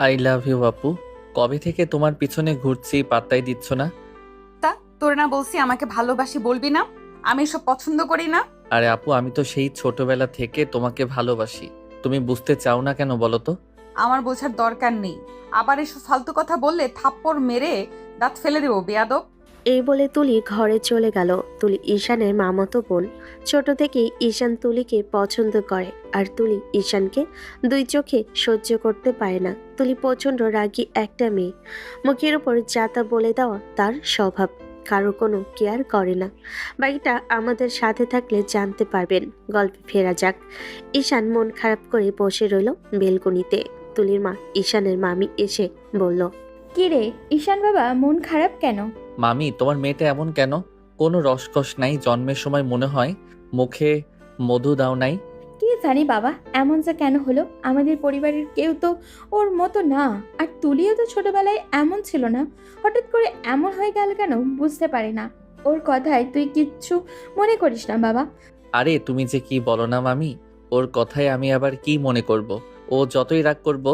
I love you আপু। কবে থেকে তোমার পিছনে ঘুরছি, পাত্তাই দিচ্ছ না। তা তোর না বলছি আমাকে ভালোবাসি বলবি না? আমি এসব পছন্দ করি না। আরে আপু, আমি তো সেই ছোটবেলা থেকে তোমাকে ভালোবাসি। তুমি বুঝতে চাও না কেন বলো তো? আমার বোঝার দরকার নেই। আবার এসব ফালতু কথা বললে থাপ্পড় মেরে দাঁত ফেলে দেবো বেয়াদব। এই বলে তুলি ঘরে চলে গেল। তুলি ঈশানের মামাতো বোন। ছোট থেকেই ঈশান তুলিকে পছন্দ করে, আর তুলি ঈশানকে দুই চোখে সহ্য করতে পারে না। তুলি প্রচণ্ড রাগী একটা মেয়ে। মুখের উপর যাতা বলে দেওয়া তার স্বভাব। কারো কোনো কেয়ার করে না। বাকিটা আমাদের সাথে থাকলে জানতে পারবেন। গল্পে ফেরা যাক। ঈশান মন খারাপ করে বসে রইল বেলকনিতে। তুলির মা ঈশানের মামি এসে বলল, কি রে ঈশান বাবা, মন খারাপ কেন? মামি, তোমার মেয়েটা এমন কেন? কোনো রসকস নাই? জন্মের সময় মনে হয় মুখে মধু দাও নাই? কি জানি বাবা, এমন যে কেন হলো? আমাদের পরিবারের কেউ তো ওর মতো না। আর তুলিও তো ছোটবেলায় এমন ছিল না। হঠাৎ করে এমন হয়ে গেল কেন বুঝতে পারি না। ওর কথায় তুই কিচ্ছু মনে করিস না বাবা। আরে তুমি যে কি বলো না মামি। ওর কথায় আমি আবার কি মনে করব? ও যতই রাগ করব,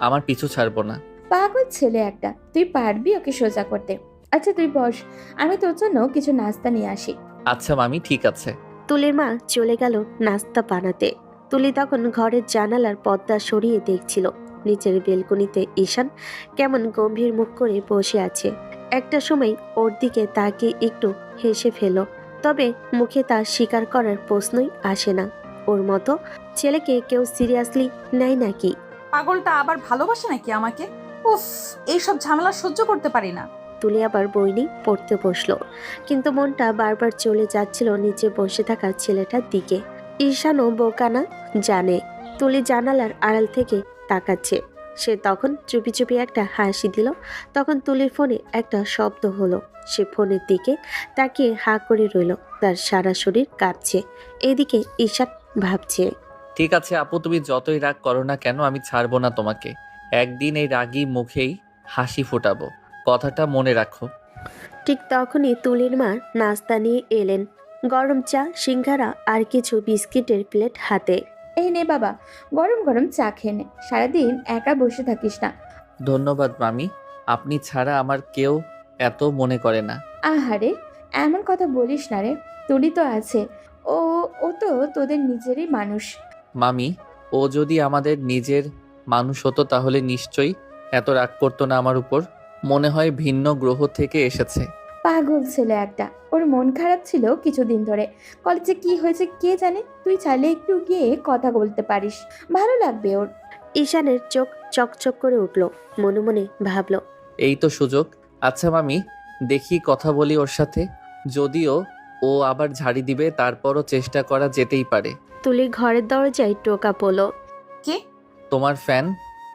আমার পিছু ছাড়বো না। পাগল ছেলে একটা, তুই পারবি ওকে সোজা করতে? আচ্ছা তুই বস, আমি তোর জন্য কিছু নাস্তা নিয়ে আসি। আচ্ছা মামি, ঠিক আছে। তুলির মা চলে গেল নাস্তা বানাতে। তুলি তখন ঘরের জানালার পর্দা সরিয়ে দেখছিল নিচের বেলকনিতে ঈশান কেমন গম্ভীর মুখ করে বসে আছে। একটা সময় ওর দিকে তাকিয়ে একটু হেসে ফেল, তবে মুখে তা স্বীকার করার প্রশ্নই আসে না। ওর মতো ছেলেকে কেউ সিরিয়াসলি নেয় নাকি? পাগলটা আবার ভালোবাসে নাকি আমাকে? উফ, এইসব ঝামেলা সহ্য করতে পারি না। তুলি আবার বই নিয়ে পড়তে বসলো, কিন্তু মনটা বারবার চলে যাচ্ছিল নিচে বসে থাকা ছেলেটার দিকে। ঈশানও বোকানা, জানে তুলি জানালার আড়াল থেকে তাকাচ্ছে। সে তখন চুপি চুপি একটা হাসি দিল। তখন তুলির ফোনে একটা শব্দ হলো। সে ফোনের দিকে তাকিয়ে হা করে রইল। তার সারা শরীর কাঁপছে। এদিকে ঈশান ভাবছে, ঠিক আছে আপু, তুমি যতই রাগ করো না কেন, আমি ছাড়বো না তোমাকে। একদিন এই রাগী মুখেই হাসি ফোটাবো, কথাটা মনে রাখো। ঠিক তখনই তুলির মা নাস্তা নিয়ে এলেন। গরম চা, সিঙ্গারা আর কিছু বিস্কিটের প্লেট হাতে। এই নে বাবা, গরম গরম চা খেয়ে নে, সারাদিন একা বসে থাকিস না। ধন্যবাদ মামি, আপনি ছাড়া আমার কেউ এত মনে করে না। আহারে, এমন কথা বলিস না রে। তুলি তো আছে। ও ও তো তোদের নিজেরই মানুষ। মামি, ও যদি আমাদের নিজের মানুষ হতো তাহলে নিশ্চয়ই এত রাগ করতো না আমার উপর। মনে হয় ভিন্ন গ্রহ থেকে এসেছে। পাগল ছেলে একটা। ওর মন খারাপ ছিল কিছুদিন ধরে। কলেজে কি হয়েছে কে জানে। তুই চাইলে একটু গিয়ে কথা বলতে পারিস, ভালো লাগবে ওর। ঈশানের চোখ চকচক করে উঠল। মনে মনে ভাবল, এই তো সুযোগ। আচ্ছা মামি, দেখি কথা বলি ওর সাথে। যদিও ও আবার ঝাড়ি দিবে, তারপরও চেষ্টা করা যেতেই পারে। তুলি ঘরের দরজায় টোকা পড়ল। কে? তোমার ফ্যান।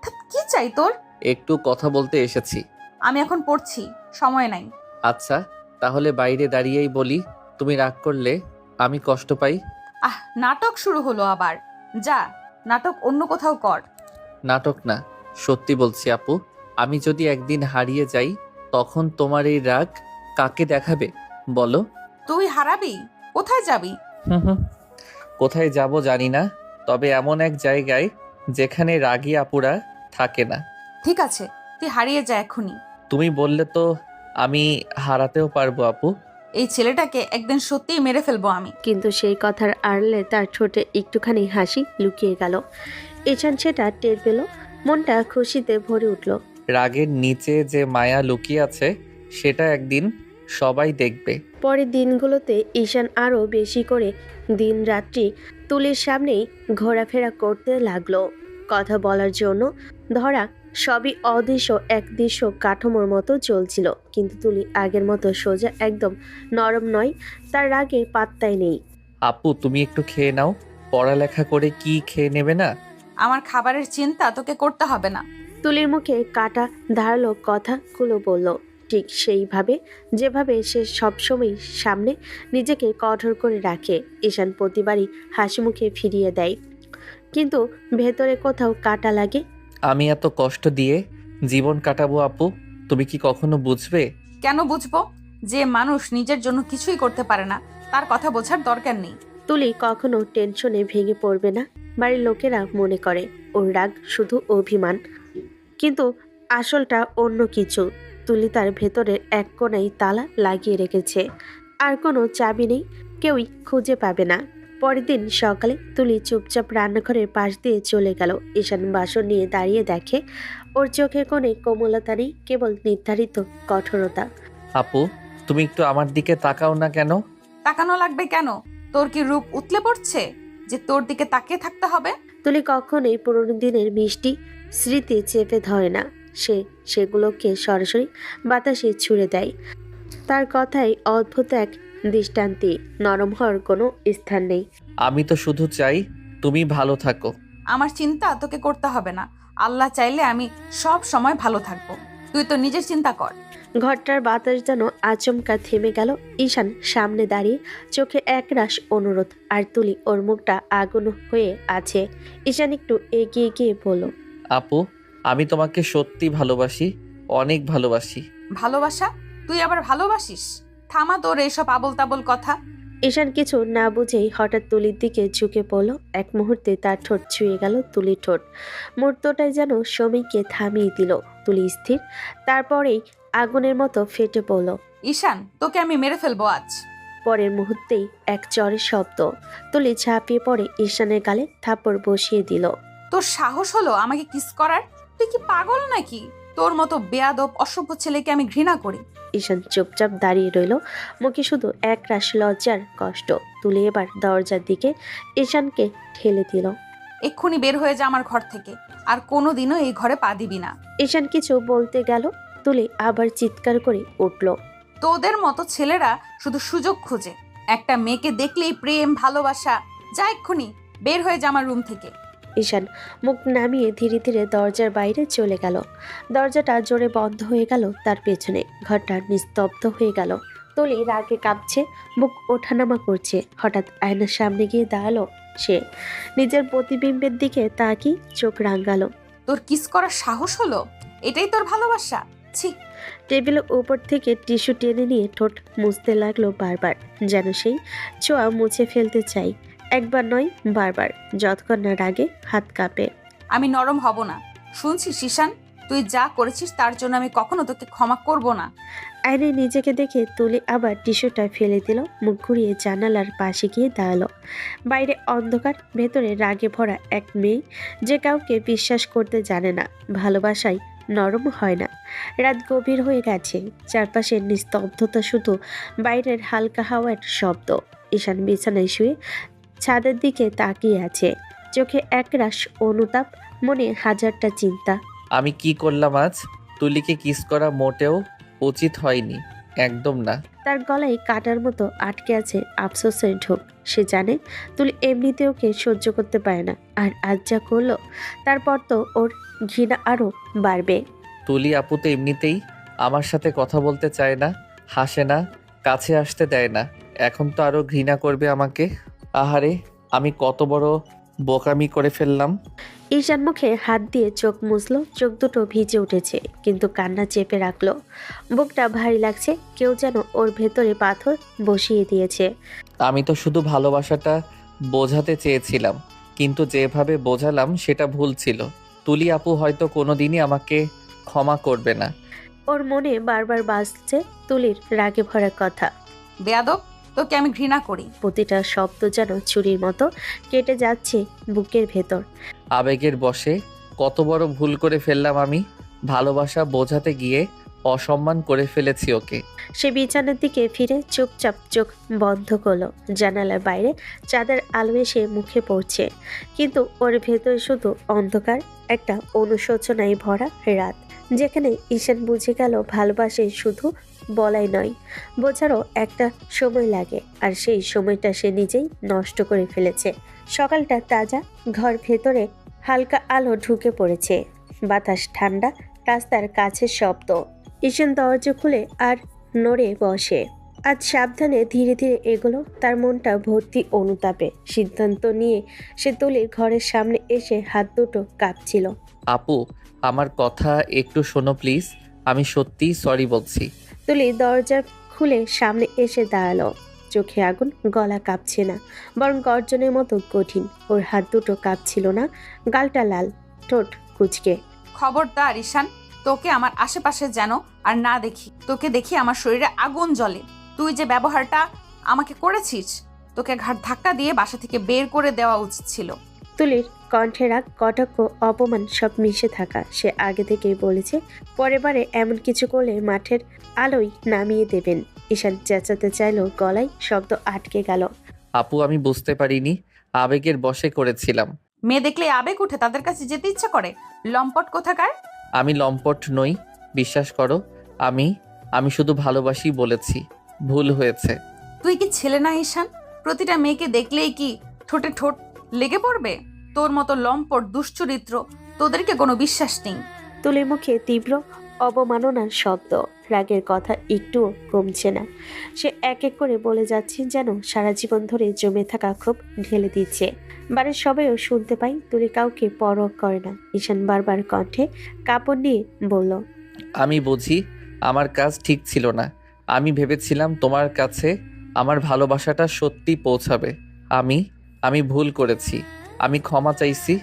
ধ্যাৎ, কি চাই তোর? একটু কথা বলতে এসেছি। আমি এখন পড়ছি, সময় নাই। আচ্ছা, তাহলে বাইরে দাঁড়িয়েই বলি। তুমি রাগ করলে আমি কষ্ট পাই। আহ, নাটক শুরু হলো আবার। যা, নাটক অন্য কোথাও কর। নাটক না, সত্যি বলছি আপু। আমি যদি একদিন হারিয়ে যাই, তখন তোমার এই রাগ কাকে দেখাবে বলো? তুই হারাবি? কোথায় যাবি? হুম হুম, কোথায় যাব জানি না, তবে এমন এক জায়গায় যেখানে রাগী আপুরা থাকে না। ঠিক আছে, তুই হারিয়ে যা এখনই। তুমি বললে তো আমি হারাতেও পারবো আপু। এই ছেলেটাকে একদিন সত্যিই মেরে ফেলবো আমি। কিন্তু সেই কথার আড়ালে তার ঠোঁটে একটুখানি হাসি লুকিয়ে গেল। ঈশান সেটা টের পেল। মনটা খুশিতে ভরে উঠল। রাগের নিচে যে মায়া লুকিয়ে আছে, সেটা একদিন সবাই দেখবে। পরের দিনগুলোতে ঈশান আরও বেশি করে দিন রাত্রি তুলির সামনেই ঘোরাফেরা করতে লাগলো। কথা বলার জন্য ধরা সবই অদৃশ্য একদৃশ্য কাঠামোর মতো চলছিল, কিন্তু তুলি আগের মতো সোজা একদম নরম নয়। তার রাগে পাত্তাই নেই। আপু, তুমি একটু খেয়ে নাও। পড়ালেখা করে কি খেয়ে নেবে না? আমার খাবারের চিন্তা তোকে করতে হবে না। তুলির মুখে কাটা ধারালো কথাগুলো বলল, ঠিক সেইভাবে যেভাবে সে সবসময় সামনে নিজেকে কঠোর করে রাখে। ঈশান প্রতিবারই হাসি মুখে ফিরিয়ে দেয়, কিন্তু ভেতরে কোথাও কাটা লাগে। আমি এত কষ্ট দিয়ে জীবন কাটাবো আপু, তুমি কি কখনো বুঝবে? কেন বুঝবো? যে মানুষ নিজের জন্য কিছুই করতে পারে না, তার কথা বোঝার দরকার নেই। তুলি কখনো টেনশনে ভেঙে পড়বে না। বাড়ির লোকেরা মনে করে ওর রাগ শুধু অভিমান, কিন্তু আসলটা অন্য কিছু। তুলি তার ভেতরের এক কোণায় তালা লাগিয়ে রেখেছে, আর কোনো চাবি নেই, কেউই খুঁজে পাবে না। পরের দিন সকালে তুলি চুপচাপ রান্নাঘরের পাশ দিয়ে চলে গেল। ঈশান বাসন নিয়ে দাঁড়িয়ে দেখে ওর চোখের কোণে কোমলতা নেই, কেবল নির্ধারিত কঠোরতা। আপু, তুমি একটু আমার দিকে তাকাও না কেন? তাকানো লাগবে কেন? তোর কি রূপ উতলে পড়ছে যে তোর দিকে তাকিয়ে থাকতে হবে? তুলি কখনোই পুরনো দিনের মিষ্টি স্মৃতি চেপে ধরে না, সে সেগুলোকে সরাসরি বাতাসে ছুড়ে দেয়। তার কথায় অদ্ভুত এক দৃষ্টান্তে, নরম হওয়ার কোনো স্থান নেই। আমি তো শুধু চাই তুমি ভালো থাকো। আমার চিন্তা তোকে করতে হবে না। আল্লাহ চাইলে আমি সব সময় ভালো থাকবো। তুই তো নিজের চিন্তা কর। ঘরটার বাতাস যেন আচমকা থেমে গেল। ঈশান সামনে দাঁড়িয়ে, চোখে একরাশ অনুরোধ, আর তুলি ওর মুখটা আগুন হয়ে আছে। ঈশান একটু এগিয়ে গিয়ে বলল, আপু, আমি তোমাকে সত্যি ভালোবাসি, অনেক ভালোবাসি। ভালোবাসা? তুই আবার ভালোবাসিস? থামা তোর এইসব আবল তাবল কথা। ঈশান কিছু না বুঝেই হঠাৎ তুলির দিকে ঝুঁকে পড়ল। এক মুহূর্তে তার ঠোঁট ছুঁয়ে গেল তুলির ঠোঁট। মুহূর্তটাই যেন সমীকে থামিয়ে দিল। তুলি স্থির, তারপরেই আগুনের মতো ফেটে পড়ল। ঈশান, তোকে আমি মেরে ফেলবো আজ। পরের মুহূর্তেই এক চরের শব্দ। তুলি ঝাঁপিয়ে পড়ে ঈশানের গালে থাপ্পড় বসিয়ে দিল। তোর সাহস হলো আমাকে কিস করার? তুই কি পাগল নাকি? তোর মতো বেয়াদব অসভ্য ছেলেকে আমি ঘৃণা করি। ঈশান চুপচাপ দাঁড়িয়ে রইল, মুখে শুধু এক রাশ লজ্জার কষ্ট। তুলি এবার দরজার দিকে ঈশানকে ঠেলে দিল। এক্ষুনি বের হয়ে যা আমার ঘর থেকে, আর কোনোদিনও এই ঘরে পা দিবি না। ঈশান কিছু বলতে গেল, তুলি আবার চিৎকার করে উঠল। তোদের মতো ছেলেরা শুধু সুযোগ খোঁজে। একটা মেয়েকে দেখলেই প্রেম ভালোবাসা। যা এক্ষুনি বের হয়ে যা আমার রুম থেকে। ঈশান মুখ নামিয়ে ধীরে ধীরে দরজার বাইরে চলে গেল। দরজাটা জোরে বন্ধ হয়ে গেল তার পেছনে। ঘরটা নিস্তব্ধ হয়ে গেল। তুলি রাগে কাঁপছে, বুক ওঠানামা করছে। হঠাৎ আয়নার সামনে গিয়ে দাঁড়ালো সে। নিজের প্রতিবিম্বের দিকে তাকিয়ে চোখ রাঙালো। তোর কিস করার সাহস হলো? এটাই তোর ভালোবাসা? ছি! টেবিলের উপর থেকে টিস্যু টেনে নিয়ে ঠোঁট মুছতে লাগলো বারবার, যেন সেই ছোঁয়া মুছে ফেলতে চাই। একবার নয়, বারবার, যতক্ষণ না রাগে হাত কাঁপে। আমি নরম হব না। শুনছিস ঈশান, তুই যা করেছিস তার জন্য আমি কখনো তোকে ক্ষমা করব না। আয়নায় নিজেকে দেখে তুলি আবার টিস্যুটা ফেলে দিল, মুখ ঘুরিয়ে জানালার পাশে গিয়ে দাঁড়ালো। বাইরে অন্ধকার, ভেতরে রাগে ভরা এক মেয়ে যে কাউকে বিশ্বাস করতে জানে না। ভালোবাসায় নরম হয় না। রাত গভীর হয়ে গেছে, চারপাশের নিস্তব্ধতা, শুধু বাইরের হালকা হাওয়ার শব্দ। ঈশান বিছানায় শুয়ে ছাদের দিকে তাকিয়ে আছে, চোখে একরাশ অনুতাপ, মনে হাজারটা চিন্তা। আমি কি করলাম আজ? তুলিকে কিস করা মোটেও উচিত হয়নি, একদম না। তার গলায় কাটার মতো আটকে আছে আফসোসের ঢোক। সে জানে তুলি এমনিতে ওকে সহ্য করতে পারে না, আর আজ যা করলো তারপর তো ওর ঘৃণা আরো বাড়বে। তুলি আপু তো এমনিতেই আমার সাথে কথা বলতে চায় না, হাসে না, কাছে আসতে দেয় না, এখন তো আরো ঘৃণা করবে আমাকে। আহারে, আমি কত বড় বোকামি করে ফেললাম। ঈশান মুখে হাত দিয়ে চোখ মুছলো, চোখ দুটো ভিজে উঠেছে, কিন্তু কান্না চেপে রাখলো। বুকটা ভারী লাগছে, কেউ যেন ওর ভেতরে পাথর বসিয়ে দিয়েছে। আমি তো শুধু ভালোবাসাটা বোঝাতে চেয়েছিলাম, কিন্তু যেভাবে বোঝালাম সেটা ভুল ছিল। তুলি আপু হয়তো কোনোদিনই আমাকে ক্ষমা করবে না। ওর মনে বারবার বাজছে তুলির রাগে ভরা কথা। বেয়াদব, তোকে আমি ঘৃণা করি। প্রতিটা শব্দ যেন ছুরির মতো কেটে যাচ্ছে বুকের ভেতর। আবেগের বশে কত বড় ভুল করে ফেললাম আমি। ভালোবাসা বোঝাতে গিয়ে অসম্মান করে ফেলেছি ওকে। সে বিছানার দিকে ফিরে চুপচাপ চোখ বন্ধ করলো। জানালার বাইরে চাঁদের আলো এসে মুখে পড়ছে, কিন্তু ওর ভেতরে শুধু অন্ধকার, একটা অনুশোচনায় ভরা রাত, যেখানে ঈশান বুঝে গেল ভালোবাসে শুধু বলাই নয়, বোঝারও একটা সময় লাগে, আর সেই সময়টা সে নিজেই নষ্ট করে ফেলেছে। সকালটা তাজা, ঘর ভেতরে হালকা আলো ঢুকে পড়েছে, বাতাস ঠান্ডা, রাস্তার কাছের শব্দ। ঈশান দরজা খুলে আর নড়ে বসে। আজ সাবধানে ধীরে ধীরে এগোলো, তার মনটা ভর্তি অনুতাপে। সিদ্ধান্ত নিয়ে সে তুলির ঘরের সামনে এসে হাত দুটো কাঁপছিল। আপু, আমার কথা একটু শোনো প্লিজ, আমি সত্যিই সরি বলছি। তুলি দরজা খুলে সামনে এসে দাঁড়ালো, চোখে আগুন, গলা কাঁপছে না, বরং গর্জনের মতো কঠিন। ওর হাত দুটো কাঁপছিল না, গালটা লাল, ঠোঁট কুঁচকে। খবরদার ঈশান, তোকে আমার আশেপাশে যেন আর না দেখি। তোকে দেখি আমার শরীরে আগুন জ্বলে। তুই যে ব্যবহারটা আমাকে করেছিস, তোকে ঘাট ধাক্কা দিয়ে বাসা থেকে বের করে দেওয়া উচিত ছিল। তুলির কণ্ঠে রাগ, কটাক্ষ, অপমান সব মিশে থাকা। সে আগে থেকেই বলেছে পরের বারে এমন কিছু করলে মাঠের আলোয় নামিয়ে দেবেন। ঈশান চেঁচাতে চাইলো, গলায় শব্দ আটকে গেল। আপু আমি বুঝতে পারিনি, আবেগের বশে করেছিলাম। মেয়ে দেখলে আবেগ উঠে তাদের কাছে যেতে ইচ্ছা করে। লম্পট কোথাকার। আমি লম্পট নই, বিশ্বাস করো। আমি শুধু ভালোবাসি বলেছি, ভুল হয়েছে। তুই কি ছেলে না ঈশান? প্রতিটা মেয়েকে দেখলেই কি ঠোঁটে ঠোঁট লেগে পড়বে? তোর মতো লম্পট দুশ্চরিত্র, তোদেরকে কোনো বিশ্বাস নেই। তুলির মুখে তীব্র অবমাননার শব্দ, রাগের কথা একটুও কমছে না। সে এক এক করে বলে যাচ্ছে যেন সারা জীবন ধরে জমে থাকা ক্ষোভ ঢেলে দিচ্ছে। বাড়ির সবাইও শুনতে পাই, তুলি কাউকে পরোয়া করে না। ঈশান বারবার কণ্ঠে কাপড় নিয়ে বলল, আমি বুঝি আমার কাজ ঠিক ছিল না। আমি ভেবেছিলাম তোমার কাছে আমার ভালোবাসাটা সত্যি পৌঁছাবে। আমি ভুল করেছি। আমি ক্ষমা চাইছি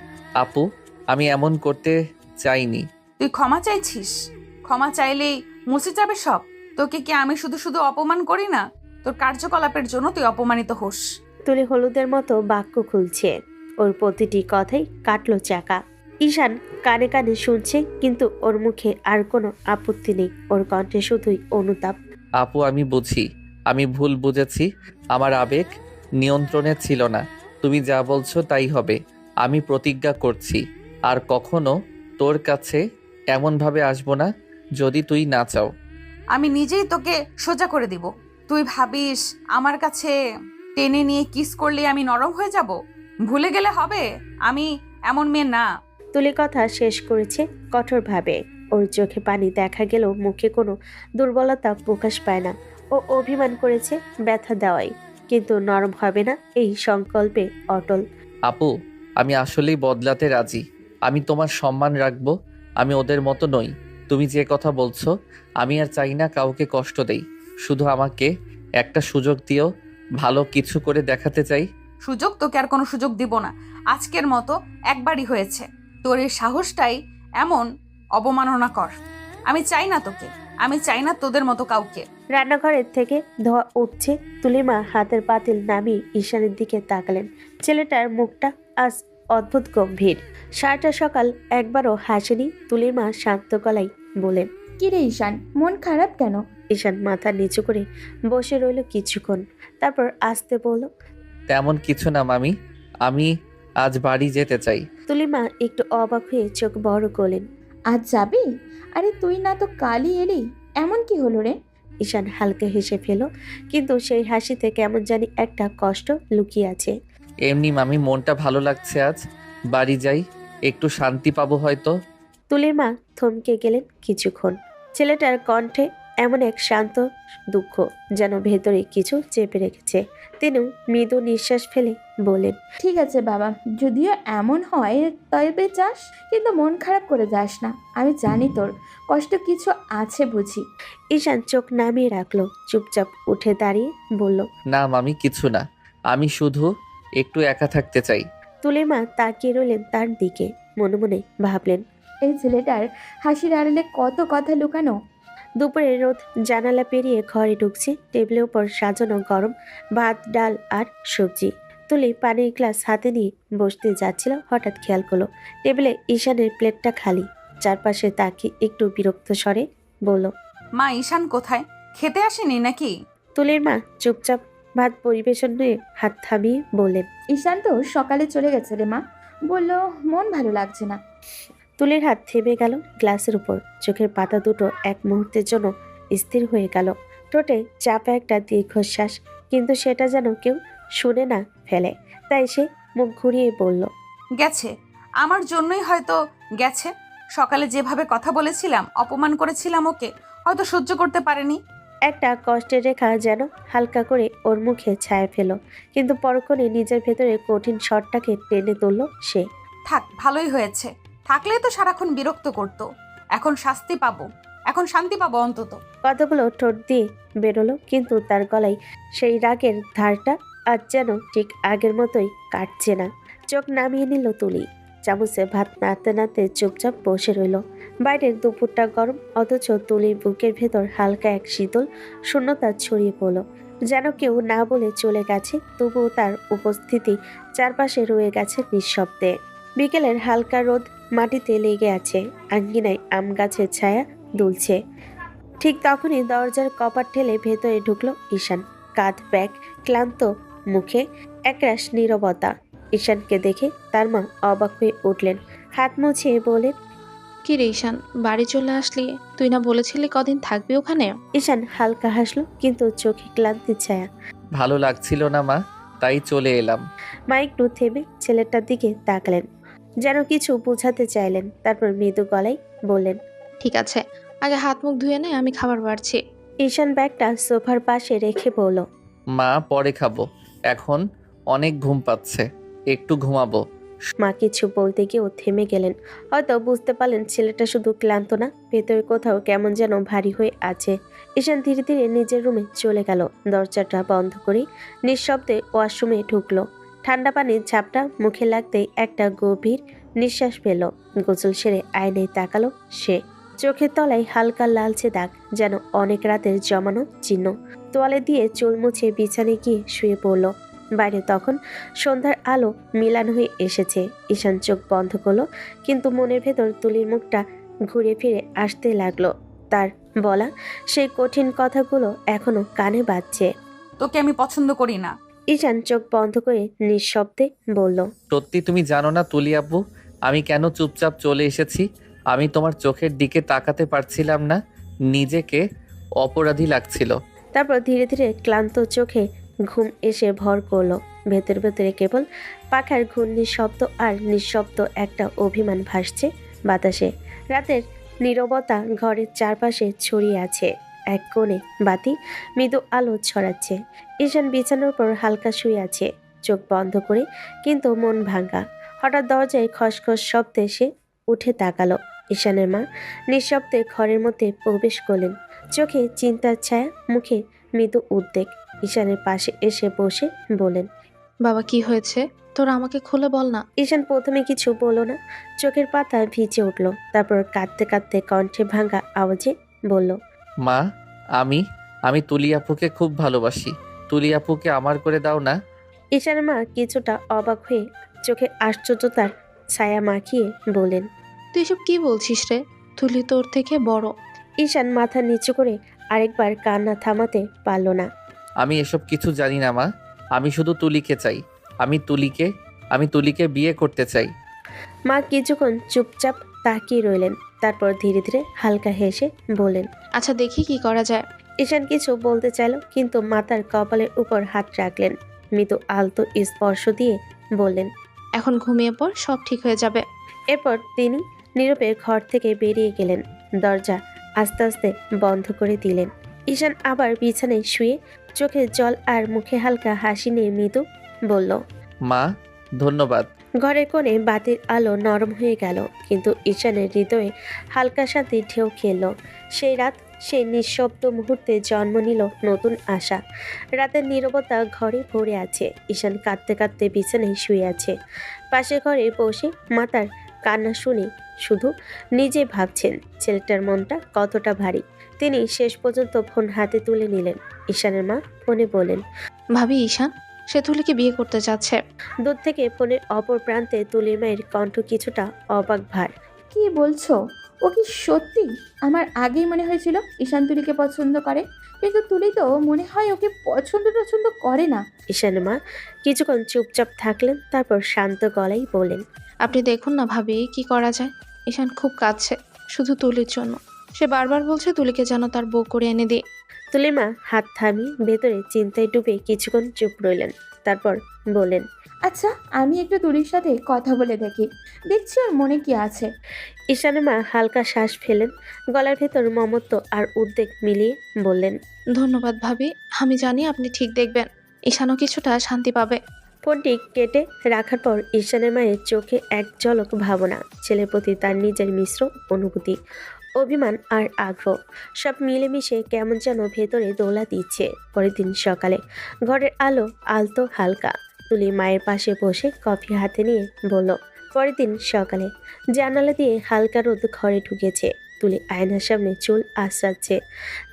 আপু, আমি এমন করতে চাইনি। তুই ক্ষমা চাইছিস? ক্ষমা চাইলেই মুছে যাবে সব? তোকে কি আমি শুধু শুধু অপমান করি না? তোর কার্যকলাপের জন্য তুই অপমানিত হোস। তুলি হলুদের মতো বাক্য খুলছে। ওর প্রতিটি কথাই কাটলো চাকা। ঈশান কানে কানে শুনছে, কিন্তু ওর মুখে আর কোনো আপত্তি নেই। ওর কণ্ঠে শুধুই অনুতাপ। আপু আমি বুঝি, আমি ভুল বুঝেছি। আমার আবেগ নিয়ন্ত্রণে ছিল না। তুমি যা বলছো তাই হবে। আমি প্রতিজ্ঞা করছি আর কখনো তোর কাছে এমনভাবে আসবো না যদি তুই না চাও। আমি নিজেই তোকে সোজা করে দিব। তুই ভাবিস আমার কাছে টেনে নিয়ে কিস করলে আমি নরম হয়ে যাব? ভুলে গেলে হবে? আমি এমন মেয়ে না। তুলি কথা শেষ করেছে কঠোরভাবে। ওর চোখে পানি দেখা গেলেও মুখে কোনো দুর্বলতা প্রকাশ পায় না। ও অভিমান করেছে ব্যথা দেওয়াই, কিন্তু নরম হবে না এই সংকল্পে অটল। আপু আমি আসলেই বদলাতে রাজি। আমি তোমার সম্মান রাখবো। আমি ওদের মতো নই। তুমি যে কথা বলছো, আমি আর চাই না কাউকে কষ্ট দেই। শুধু আমাকে একটা সুযোগ দিও, ভালো কিছু করে দেখাতে চাই। সুযোগ? তোকে আর কোনো সুযোগ দিব না। আজকের মতো একবারই হয়েছে। তোর এই সাহসটাই এমন অবমাননা কর। আমি চাই না তোকে। আমি চাই না তোদের মতো কাউকে। রান্নাঘরের থেকে ধোঁয়া উঠছে। তুলির মা হাতের পাতিল নামিয়ে ঈশানের দিকে তাকালেন। ছেলেটার মুখটা আজ অদ্ভুত গম্ভীর। সারাটা সকাল একবারও হাসেনি। তুলির মা শান্ত গলায় বলেন, কি রে ঈশান, মন খারাপ কেন? ঈশান মাথা নিচু করে বসে রইল কিছুক্ষণ, তারপর আস্তে বলল, তেমন কিছু না মামি, আমি আজ বাড়ি যেতে চাই। তুলির মা একটু অবাক হয়ে চোখ বড় করলেন। আজ যাবি? আরে তুই না তো কালই এলি, এমন কি হলো রে? ঈশান হালকা হেসে ফেল, কিন্তু সেই হাসিতে কেমন জানি একটা কষ্ট লুকিয়ে আছে। এমনি মামি, মনটা ভালো লাগছে আজ। বাড়ি যাই, একটু শান্তি পাবো হয়তো। তুলির মা থমকে গেলেন কিছুক্ষণ। ছেলেটার কণ্ঠে এমন এক শান্ত দুঃখ, যেন ভেতরে কিছু চেপে রেখেছে। তিনি মৃদু নিঃশ্বাস ফেলে বলেন, ঠিক আছে বাবা, যদিও এমন হয় তবে যাস, কিন্তু মন খারাপ করে যাস না। আমি জানি তোর কষ্ট কিছু আছে বুঝি। ঈশান চোখ নামিয়ে রাখলো, চুপচাপ উঠে দাঁড়িয়ে বলল, না মামি, কিছু না। আমি শুধু একটু একা থাকতে চাই। তুলির মা তাকিয়ে রইলেন তার দিকে। মনে মনে ভাবলেন, এই ছেলেটার হাসির আড়ালে কত কথা লুকানো। দুপুরে রোদ জানালা পেরিয়ে ঘরে ঢুকছে। টেবিলের উপর সাজানো গরম ভাত, ডাল আর সবজি। তুলি পানির গ্লাস হাতে নিয়ে বসতে যাচ্ছিল, হঠাৎ খেয়াল করলো টেবিলে ঈশানের প্লেটটা খালি। চারপাশে তাকিয়ে একটু বিরক্ত স্বরে বলল, মা, ঈশান কোথায়? খেতে আসেনি নাকি? তুলির মা চুপচাপ ভাত পরিবেশন হয়ে হাত থামিয়ে বললেন, ঈশান তো সকালে চলে গেছে রে মা, বলল মন ভালো লাগছে না। তুলির হাত থেমে গেল গ্লাসের উপর। চোখের পাতা দুটো এক মুহূর্তের জন্য স্থির হয়ে গেল। ঠোঁটে চাপা একটা দীর্ঘশ্বাস, কিন্তু সেটা যেন কেউ শুনে না ফেলে। তাই সে মুখ ঘুরিয়ে বলল, গেছে। আমার জন্যই হয়তো গেছে। সকালে যেভাবে কথা বলেছিলাম, অপমান করেছিলাম ওকে, হয়তো সহ্য করতে পারেনি। একটা কষ্টের রেখা যেন হালকা করে ওর মুখে ছায়া ফেল, কিন্তু পরক্ষণে নিজের ভেতরে কঠিন স্বরটাকে টেনে তুলল সে। থাক, ভালোই হয়েছে। থাকলেই তো সারাক্ষণ বিরক্ত করতো। এখন শাস্তি পাবো, এখন শান্তি পাবো অন্তত। কথাগুলো ঠোঁট দিয়ে বেরোলো, কিন্তু তার গলায় সেই রাগের ধারটা আজ যেন ঠিক আগের মতোই কাটছে না। চোখ নামিয়ে নিল তুলি। চামচে ভাত নাড়তে নাড়তে চুপচাপ বসে রইল। বাইরের দুপুরটা গরম, অথচ তুলির বুকের ভেতর হালকা এক শীতল শূন্যতা ছড়িয়ে পড়ল, যেন কেউ না বলে চলে গেছে, তবুও তার উপস্থিতি চারপাশে রয়ে গেছে নিঃশব্দে। বিকেলের হালকা রোদ মাটিতে লেগে আছে, আঙ্গিনায় আম গাছের ছায়া দুলছে। ঠিক তখনই দরজার কপাট ঠেলে ভেতরে ঢুকলো ঈশান, কাঁধ ব্যাগ, ক্লান্ত মুখে একরাশ নীরবতা। ঈশানকে দেখে তার মা অবাক হয়ে উঠলেন, হাত মুছিয়ে বলে, কি রে ঈশান, বাড়ি চলে আসলি? তুই না বলেছিলি কদিন থাকবি ওখানে? ঈশান হালকা হাসলো, কিন্তু চোখে ক্লান্তির ছায়া। ভালো লাগছিল না মা, তাই চলে এলাম। মা একটু থেমে ছেলেটার দিকে তাকালেন, যেন কিছু বোঝাতে চাইলেন, তারপর মৃদু গলায় বললেন, ঠিক আছে, আগে হাত মুখ ধুয়ে নে, আমি খাবার বাড়ছি। ঈশান ব্যাগটা সোফার পাশে রেখে বলল, মা পরে খাবো, এখন অনেক ঘুম পাচ্ছে, একটু ঘুমাবো। মা কিছু বলতে গিয়েও থেমে গেলেন। হয়তো বুঝতে পারলেন ছেলেটা শুধু ক্লান্ত না, ভেতরে কোথাও কেমন যেন ভারী হয়ে আছে। ঈশান ধীরে ধীরে নিজের রুমে চলে গেল, দরজাটা বন্ধ করে নিঃশব্দে ওয়াশরুমে ঢুকলো। ঠান্ডা পানির ঝাপটা মুখে লাগতেই একটা গভীর নিঃশ্বাস পেল। গোসল সেরে আয়নায় তাকালো সে, চোখের তলায় হালকা লালচে দাগ, যেন অনেক রাতের জমানো চিহ্ন। তোয়ালে দিয়ে চুল মুছে বিছানায় গিয়ে শুয়ে পড়ল। বাইরে তখন সন্ধ্যার আলো মিলান হয়ে এসেছে। ঈশান চোখ বন্ধ করলো, কিন্তু মনের ভেতর তুলির মুখটা ঘুরে ফিরে আসতে লাগলো। তার বলা সেই কঠিন কথাগুলো এখনো কানে বাজছে। তোকে আমি পছন্দ করি না। ঈশান চোখ বন্ধ করে নিঃশব্দে বলল, সত্যি তুমি জানো না তুলি আপু, আমি কেন চুপচাপ চলে এসেছি? আমি তোমার চোখের দিকে তাকাতে পারছিলাম না, নিজেকে অপরাধী লাগছিল। তারপর ধীরে ধীরে ক্লান্ত চোখে ঘুম এসে ভর করলো। ভেতর ভেতরে কেবল পাখার ঘূর্ণির শব্দ আর নিঃশব্দ একটা অভিমান ভাসছে বাতাসে। রাতের নীরবতা ঘরের চারপাশে ছড়িয়ে আছে। এক কোণে বাতি মৃদু আলো ছড়াচ্ছে। ঈশান বিছানার উপর হালকা শুয়ে আছে, চোখ বন্ধ করে, কিন্তু মন ভাঙ্গা। হঠাৎ দরজায় খসখস শব্দে সে উঠে তাকালো। ঈশানের মা নিঃশব্দে ঘরের মধ্যে প্রবেশ করলেন, চোখে চিন্তার ছায়া, মুখে মৃদু উদ্বেগ। ঈশানের পাশে এসে বসে বলেন, বাবা কি হয়েছে তোর, আমাকে খুলে বল না। ঈশান প্রথমে কিছু বলল না, চোখের পাতা ভিজে উঠল। তারপর কাঁদতে কাঁদতে কণ্ঠে ভাঙা আওয়াজে বলল, মা, আমি তুলি আপুকে খুব ভালোবাসি, তুলি আপুকে আমার করে দাও না। ঈশানের মা কিছুটা অবাক হয়ে চোখে আশ্চর্যতার ছায়া মাখিয়ে বলেন, তুই এসব কি বলছিস রে? তুলি তোর থেকে বড়। ঈশান মাথা নিচু করে আরেকবার কান্না থামাতে পারল না। আমি এসব কিছু জানি না মা, আমি শুধু তুলিকে চাই, আমি তুলিকে বিয়ে করতে চাই। মা কিছুক্ষণ চুপচাপ তাকিয়ে রইলেন, তারপর ধীরে ধীরে হালকা হেসে বলেন, আচ্ছা দেখি কি করা যায়। ঈশান কিছু বলতে চাইল, কিন্তু মাতার কপালের উপর হাত রাখলেন, মৃদু আলতো স্পর্শ দিয়ে বললেন, এখন ঘুমিয়ে পড়, সব ঠিক হয়ে যাবে। এরপর তিনি নীরবে ঘর থেকে বেরিয়ে গেলেন, দরজা আস্তে আস্তে বন্ধ করে দিলেন। ঈশান আবার বিছানায় শুয়ে চোখে জল আর মুখে হালকা হাসি নিয়ে মৃদু বলল, মা ধন্যবাদ। ঘরের কোণে বাতির আলো নরম হয়ে গেল, কিন্তু ঈশানের হৃদয়ে হালকা শান্তি ঢেউ খেলল। সেই রাত, সেই নিঃশব্দ মুহূর্তে জন্ম নিল নতুন আশা। রাতের নীরবতা ঘরে ভরে আছে। ঈশান কাঁদতে কাঁদতে বিছানায় শুয়ে আছে। পাশের ঘরে বসে মাতার কান্না শুনে শুধু নিজে ভাবছেন ছেলেটার মনটা কতটা ভারী। তিনি শেষ পর্যন্ত ফোন হাতে তুলে নিলেন। ঈশানের মা ফোনে বলেন, ভাবি ঈশান সে তুলিকে বিয়ে করতে যাচ্ছে। দূর থেকে ফোনের অপর প্রান্তে তুলির মায়ের কণ্ঠ কিছুটা অবাক ভার। কি বলছো? ও কি সত্যি? আমার আগেই মনে হয়েছিল ঈশান তুলিকে পছন্দ করে, কিন্তু তুলি তো মনে হয় ওকে পছন্দ করে না। ঈশানের মা কিছুক্ষণ চুপচাপ থাকলেন, তারপর শান্ত গলায় বলেন, আপনি দেখুন না ভাবি, কি করা যায়। ঈশান খুব কাঁদছে শুধু তুলির জন্য। সে বারবার বলছে তুলিকে যেন তার বউ করে এনে দিই। তুলির মা হাত থামিয়ে ভেতরে চিন্তায় ডুবে কিছুক্ষণ চুপ রইলেন, তারপর বলেন, আচ্ছা আমি একটু তুলির সাথে কথা বলে দেখছি ওর মনে কি আছে। ঈশানের মা হালকা শ্বাস ফেলেন, গলার ভেতর মমত্ব আর উদ্বেগ মিলিয়ে বললেন, ধন্যবাদ ভাবি, আমি জানি আপনি ঠিক দেখবেন, ঈশানও কিছুটা শান্তি পাবে। ফোনটি কেটে রাখার পর ঈশানের মায়ের চোখে এক ঝলক ভাবনা, ছেলের প্রতি তার নিজের মিশ্র অনুভূতি, অভিমান আর আগ্রহ সব মিলেমিশে কেমন যেন ভেতরে দোলা দিচ্ছে। পরের দিন সকালে ঘরের আলো আলতো হালকা। তুলি মায়ের পাশে বসে কফি হাতে নিয়ে বলল, পরের দিন সকালে জানালা দিয়ে হালকা রোদ ঘরে ঢুকেছে। তুলি আয়নার সামনে চুল আঁচড়াচ্ছে।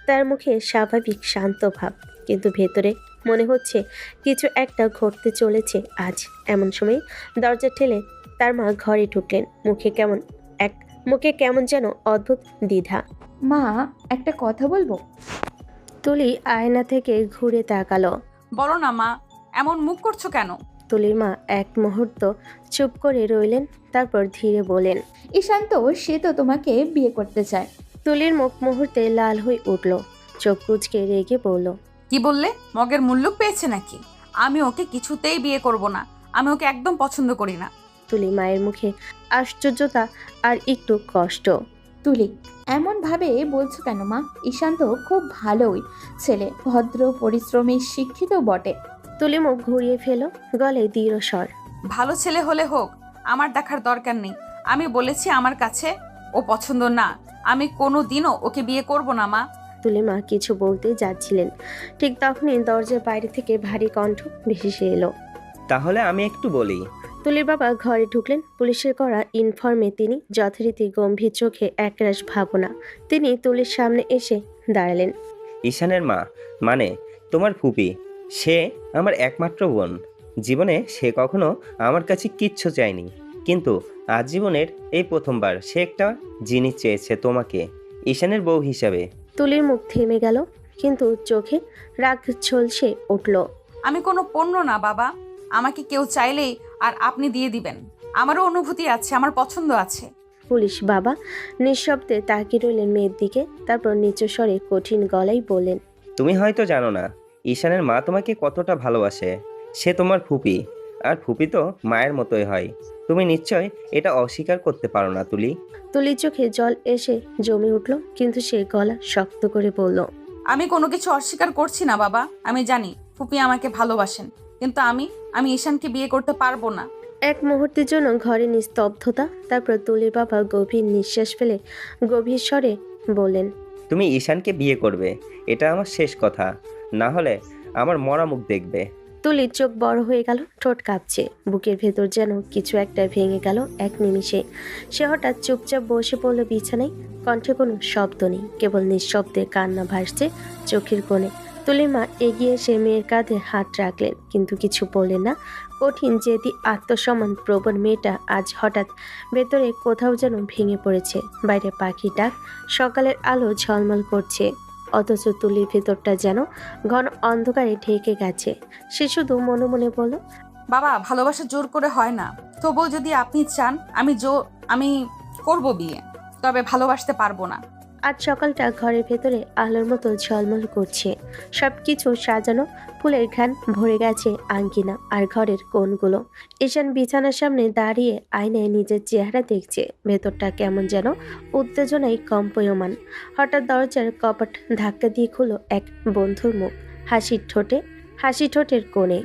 তার মুখে স্বাভাবিক শান্ত ভাব, কিন্তু ভেতরে মনে হচ্ছে কিছু একটা ঘটতে চলেছে আজ। এমন সময় দরজা ঠেলে তার মা ঘরে ঢুকলেন। মুখে কেমন যেন অদ্ভুত দ্বিধা। মা, একটা কথা বলবো? তুলি আয়না থেকে ঘুরে তাকালো। বলো না মা, এমন মুখ করছো কেন? তুলির মা এক মুহূর্ত চুপ করে রইলেন, তারপর ধীরে বলেন। ঈশান্ত, সে তো তোমাকে বিয়ে করতে চায়। তুলির মুখ মুহূর্তে লাল হয়ে উঠল, চোখ কুঁচকে রেগে বলল। কি বললে? মগের মূল্য পেয়েছে নাকি? আমি ওকে কিছুতেই বিয়ে করব না। আমি ওকে একদম পছন্দ করি না। তুলি মায়ের মুখে আশ্চর্যতা আর একটু কষ্ট। তুলি, এমন ভাবে বলছো কেন মা? ঈশান্ত খুব ভালোই ছেলে, ভদ্র, পরিশ্রমী, শিক্ষিত বটে। তুলি মুখ ঘুরিয়ে ফেল, গলে দৃঢ় স্বর। ভালো ছেলে হলে হোক, আমার দেখার দরকার নেই। আমি বলেছি আমার কাছে ও পছন্দ না। আমি কোনো দিনও ওকে বিয়ে করব না মা। তুলি মা কিছু বলতে যাচ্ছিলেন, ঠিক তখনই দরজার বাইরে থেকে ভারী কণ্ঠ ভেসে এলো। তাহলে আমি একটু বলি। তুলির বাবা ঘরে ঢুকলেন। পুলিশের করা ইনফর্মে তিনি যথারীতি গম্ভীর চোখে একরাশ ভাবনা। তিনি তুলির সামনে এসে দাঁড়ালেন। ঈশানের মা, মানে তোমার ফুপি, সে আমার একমাত্র বোন। জীবনে সে কখনো আমার কাছে কিচ্ছু চায়নি, কিন্তু আজ জীবনের এই প্রথমবার সে একটা জিনিস চেয়েছে, তোমাকে ঈশানের বউ হিসাবে। তুলির মুখ থেমে গেল, কিন্তু চোখে রাগ ঝলসে উঠল। আমি কোনো পণ্য না বাবা। আমাকে কেউ চাইলেই আর আপনি দিয়ে দিবেন। আমারও অনুভূতি আছে, আমার পছন্দ আছে। পুলিশ বাবা নিঃশব্দে তাকিয়ে রইলেন মেয়ের দিকে, তারপর নিচু স্বরে কঠিন গলায় বললেন। তুমি হয়তো জানো না ঈশানের মা তোমাকে কতটা ভালোবাসে। সে তোমার ফুপি, আর ফুপি তো মায়ের মতোই হয়। তুমি নিশ্চয় এটা অস্বীকার করতে পারো না তুলি। তুলির চোখে জল এসে জমে উঠল, কিন্তু সে গলা শক্ত করে বলল। আমি কোনো কিছু অস্বীকার করছি না বাবা। আমি জানি ফুপি আমাকে ভালোবাসেন, কিন্তু আমি ঈশানকে বিয়ে করতে পারবো না। এক মুহূর্তের জন্য ঘরে নিস্তব্ধতা, তারপর তুলির বাবা গভীর নিঃশ্বাস ফেলে গভীর স্বরে বললেন। তুমি ঈশানকে বিয়ে করবে, এটা আমার শেষ কথা, না হলে আমার মরা মুখ দেখবে। তুলির চোখ বড় হয়ে গেল, ঠোঁট কাঁপছে, বুকের ভেতর যেন কিছু একটা ভেঙে গেল এক নিমিষে। সে হঠাৎ চুপচাপ বসে পড়ল বিছানায়। কণ্ঠে কোনো শব্দ নেই, কেবল নিঃশব্দে কান্না ভাসছে চোখের কোণে। তুলির মা এগিয়ে এসে মেয়ের কাঁধে হাত রাখলেন, কিন্তু কিছু বললেন না। কঠিন জেদি আত্মসম্মান প্রবণ মেয়েটা আজ হঠাৎ ভেতরে কোথাও যেন ভেঙে পড়েছে। বাইরে পাখি ডাক, সকালের আলো ঝলমল করছে, অথচ তুলির ভেতরটা যেন ঘন অন্ধকারে ঢেকে গেছে। সে শুধু মনে মনে বলল। বাবা, ভালোবাসা জোর করে হয় না। তবুও যদি আপনি চান আমি করব বিয়ে, তবে ভালোবাসতে পারবো না। আজ সকালটা ঘরের ভেতরে আলোর মতো ঝলমল করছে। সবকিছু সাজানো, ফুলের ঘ্রাণ ভরে গেছে আঙ্গিনা আর ঘরের কোণগুলো। ঈশান বিছানার সামনে দাঁড়িয়ে আয়নায় নিজের চেহারা দেখছে। ভেতরটা কেমন যেন উত্তেজনায় কম্পয়মান। হঠাৎ দরজার কপাট ধাক্কা দিয়ে খুলো এক বন্ধুর মুখ, হাসি ঠোঁটের কোণে।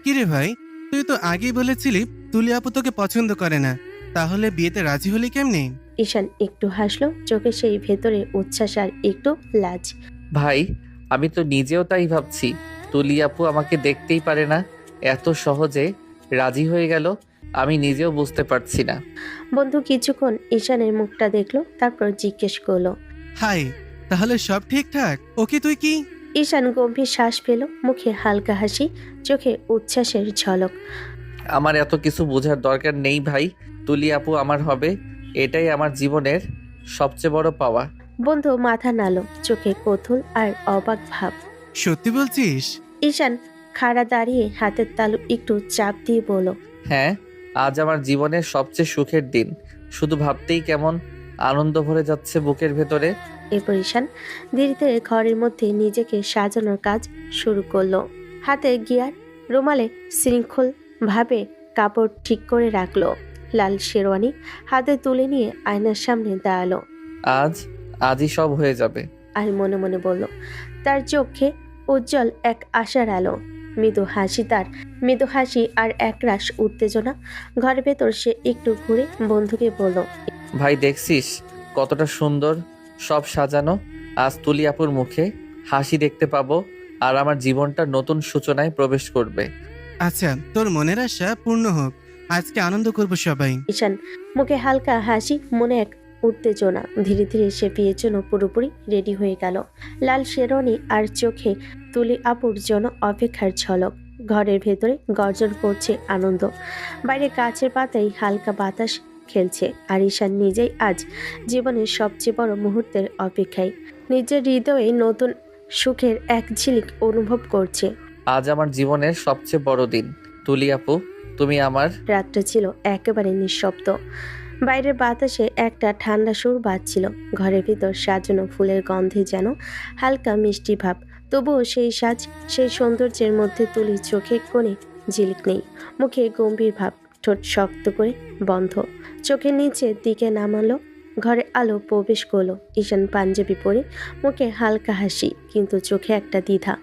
কিরে ভাই, তুই তো আগেই বলেছিলি তুলি আপু তোকে পছন্দ করে না, তাহলে বিয়েতে রাজি হলি কেমনে? ঈশান একটু হাসলো, চোখে সেই ভেতরে উচ্ছ্বাস আর একটু লাজ। ভাই, আমি তো নিজেও তাই ভাবছি। তুলি আপু আমাকে দেখতেই পারে না, এত সহজে রাজি হয়ে গেল। আমি নিজেও বুঝতে পারছি না। বন্ধু কিছুক্ষণ ঈশানের মুখটা দেখলো, তারপর জিজ্ঞেস করলো। হাই, তাহলে সব ঠিকঠাক? ওকে তুই কি? ঈশান গম্ভীর শ্বাস পেল, মুখে হালকা হাসি, চোখে উচ্ছ্বাসের ঝলক। আমার এত কিছু বোঝার দরকার নেই ভাই। তুলি আপু আমার হবে, এটাই আমার জীবনের সবচেয়ে বড় পাওয়া। বন্ধু মাথা নাড়ল, চোখে কৌতূহল আর অবাক ভাব। সত্যি বলছিস? ঈশান খাড়া দাঁড়িয়ে হাতের তালু একটু চাপ দিয়ে বলল। হ্যাঁ, আজ আমার জীবনের সবচেয়ে সুখের দিন। শুধু ভাবতেই কেমন আনন্দ ভরে যাচ্ছে বুকের ভেতরে। এরপর ঈশান ধীরে ধীরে ঘরের মধ্যে নিজেকে সাজানোর কাজ শুরু করলো। হাতে গিয়ার, রুমালে শৃঙ্খল ভাবে কাপড় ঠিক করে রাখলো। লাল শেরওয়ানি হাতে তুলে নিয়ে আয়নার সামনে দাঁড়ালো। আজই সব হয়ে যাবে। আর মনে মনে বলল। তার চোখে উজ্জ্বল এক আশার আলো, মৃদু হাসি আর একরাশ উত্তেজনা। ঘরের ভেতর সে একটু ঘুরে বন্ধুকে বলল। ভাই, দেখছিস কতটা সুন্দর সব সাজানো। আজ তুলি আপুর মুখে হাসি দেখতে পাবো, আর আমার জীবনটা নতুন সূচনায় প্রবেশ করবে। আচ্ছা, তোর মনের আশা পূর্ণ হোক। আজকে আনন্দ করব সবাই। ঈশান মুখে হালকা হাসি, মনে এক উত্তেজনা। ধীরে ধীরে সে বিয়ের জন্য পুরোপুরি রেডি হয়ে গেল। লাল শেরওয়ানি আর চোখে তুলি আপুর জন্য অপেক্ষার ঝলক। ঘরের ভেতরে গর্জন করছে আনন্দ। বাইরে গাছের পাতায় হালকা বাতাস খেলছে। আর ঈশান নিজেই আজ জীবনের সবচেয়ে বড় মুহূর্তের অপেক্ষায়। নিজের হৃদয়ে নতুন সুখের এক ঝিলিক অনুভব করছে। আজ আমার জীবনের সবচেয়ে বড় দিন তুলি আপু, তুমি আমার। রাতটা ছিল একেবারে নিঃশব্দ। বাইরের বাতাসে একটা ঠান্ডা সুর বাজছিল। ঘরের ভিতর সাজানো ফুলের গন্ধে যেন হালকা মিষ্টি ভাব। তবুও সেই সাজ, সেই সৌন্দর্যের মধ্যে তুলির চোখে কোণে ঝিলিক নেই। মুখে গম্ভীর ভাব, ঠোঁট শক্ত করে বন্ধ। চোখের নিচের দিকে নামালো। ঘরে আলো প্রবেশ করলো। ঈশান পাঞ্জাবি পরে, মুখে হালকা হাসি, কিন্তু চোখে একটা দ্বিধা।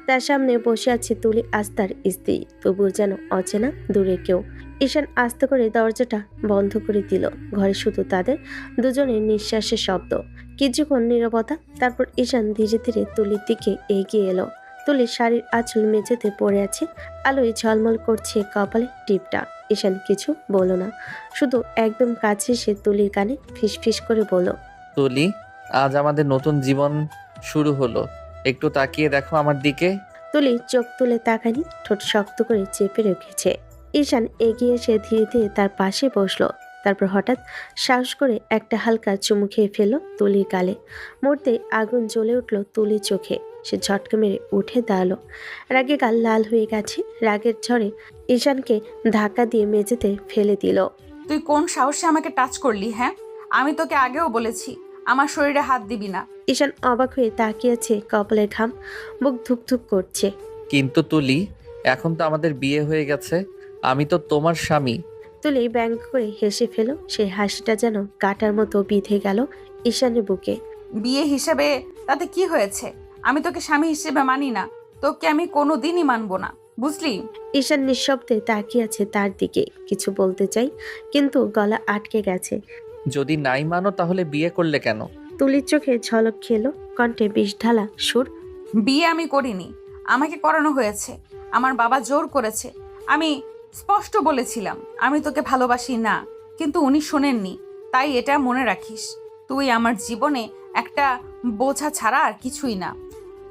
তার সামনে বসে আছে তুলি আস্তার স্ত্রী, তবুও যেন অচেনা দূরে কেউ। ঈশান আস্তে করে দরজাটা বন্ধ করে দিল। ঘরে শুধু তাদের দুজনের নিঃশ্বাসের শব্দ। কিছুক্ষণ নীরবতা, তারপর ঈশান ধীরে ধীরে তুলির দিকে এগিয়ে এলো। তুলির শাড়ির আঁচল মেঝেতে পড়ে আছে, আলোয় ঝলমল করছে কপালে টিপটা। ঈশান কিছু বলল না, শুধু একদম কাছে এসে তুলির কানে ফিসফিস করে বলল, তুলি, আজ আমাদের নতুন জীবন শুরু হলো, একটু তাকিয়ে দেখো আমার দিকে। তুলি চোখ তুলে তাকানি, ঠোঁট শক্ত করে চেপে রেখেছে। ঈশান এগিয়ে এসে ধীরে ধীরে তার পাশে বসলো। তারপর হঠাৎ সাহস করে একটা হালকা চুমু খেয়ে ফেলল তুলির গালে। মুহূর্তে আগুন জ্বলে উঠল তুলির চোখে। সে ঝটকা মেরে উঠে দাঁড়ালো। রাগে গাল লাল হয়ে গেছে। রাগের ঝড়ে ঈশানকে ধাক্কা দিয়ে মেঝেতে ফেলে দিল। তুই কোন সাহসে আমাকে টাচ করলি? হ্যাঁ, আমি তোকে আগেও বলেছি আমার শরীরে হাত দিবি না। ঈশান অবাক হয়ে তাকিয়েছে, কপালের ঘাম বুক ধুকধুক করছে। কিন্তু তুলি, এখন তো আমাদের বিয়ে হয়ে গেছে, আমি তো তোমার স্বামী। তুলি ব্যাঙ্ক করে হেসে ফেল। সেই হাসিটা যেন কাটার মতো বিঁধে গেল ঈশানের বুকে। বিয়ে হিসেবে তাতে কি হয়েছে? আমি তোকে স্বামী হিসেবে মানি না, তোকে আমি কোনো দিনই মানবো না, বুঝলি? ঈশান নিঃশব্দে তাকিয়ে আছে তার দিকে। কিছু বলতে চাই, কিন্তু গলা আটকে গেছে। যদি নাই মানো তাহলে বিয়ে করলে কেন? তুলির চোখে ঝলক খেলো, কণ্ঠে বিষ ঢালা সুর। বিয়ে আমি করিনি, আমাকে করানো হয়েছে। আমার বাবা জোর করেছে। আমি স্পষ্ট বলেছিলাম আমি তোকে ভালোবাসি না, কিন্তু উনি শোনেননি। তাই এটা মনে রাখিস, তুই আমার জীবনে একটা বোঝা ছাড়া আর কিছুই না।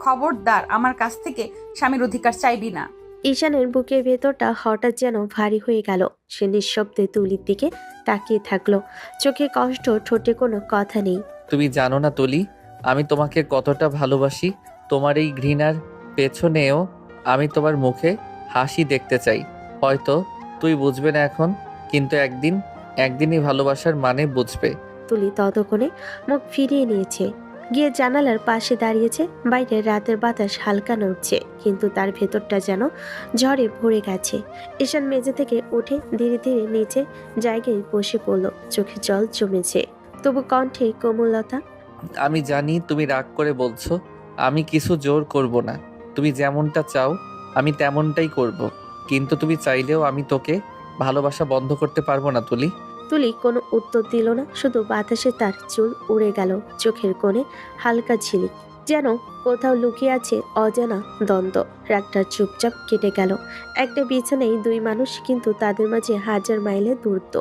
খবরদার আমার কাছ থেকে স্বামীর অধিকার চাইবি না। ঈশানের বুকের ভেতরটা হঠাৎ যেন ভারী হয়ে গেল। সে নিঃশব্দে তুলির দিকে তাকিয়ে থাকলো। চোখে কষ্ট, ঠোঁটে কোনো কথা নেই। তুমি জানো না তুলি, আমি তোমাকে কতটা ভালোবাসি। তোমার এই ঘৃণার পেছনেও আমি তোমার মুখে হাসি দেখতে চাই। হয়তো তুই বুঝবে না এখন, কিন্তু একদিনই ভালোবাসার মানে বুঝবে। তুলি ততক্ষণে মুখ ফিরিয়ে নিয়েছে, গিয়ে জানালার পাশে দাঁড়িয়েছে। বাইরে রাতের বাতাস হালকা নড়ছে, কিন্তু তার ভেতরটা যেন ঝড়ে ভরে গেছে। ঈশান মেঝে থেকে উঠে ধীরে ধীরে নিচে জায়গায় বসে পড়ল। চোখে জল জমেছে, তবু কণ্ঠে কোমলতা। আমি জানি তুমি রাগ করে বলছো, আমি কিছু জোর করব না। তুমি যেমনটা চাও আমি তেমনটাই করব, কিন্তু তুমি চাইলেও আমি তোকে ভালোবাসা বন্ধ করতে পারবো না তুলি। তুলি কোনো উত্তর দিল না, শুধু বাতাসে তার চুল উড়ে গেল। চোখের কোণে হালকা ঝিলিক, যেন কোথাও লুকিয়ে আছে অজানা দ্বন্দ্ব। রাতটা চুপচাপ কেটে গেল। একটা বিছানায় দুই মানুষ, কিন্তু তাদের মাঝে হাজার মাইলের দূরত্ব।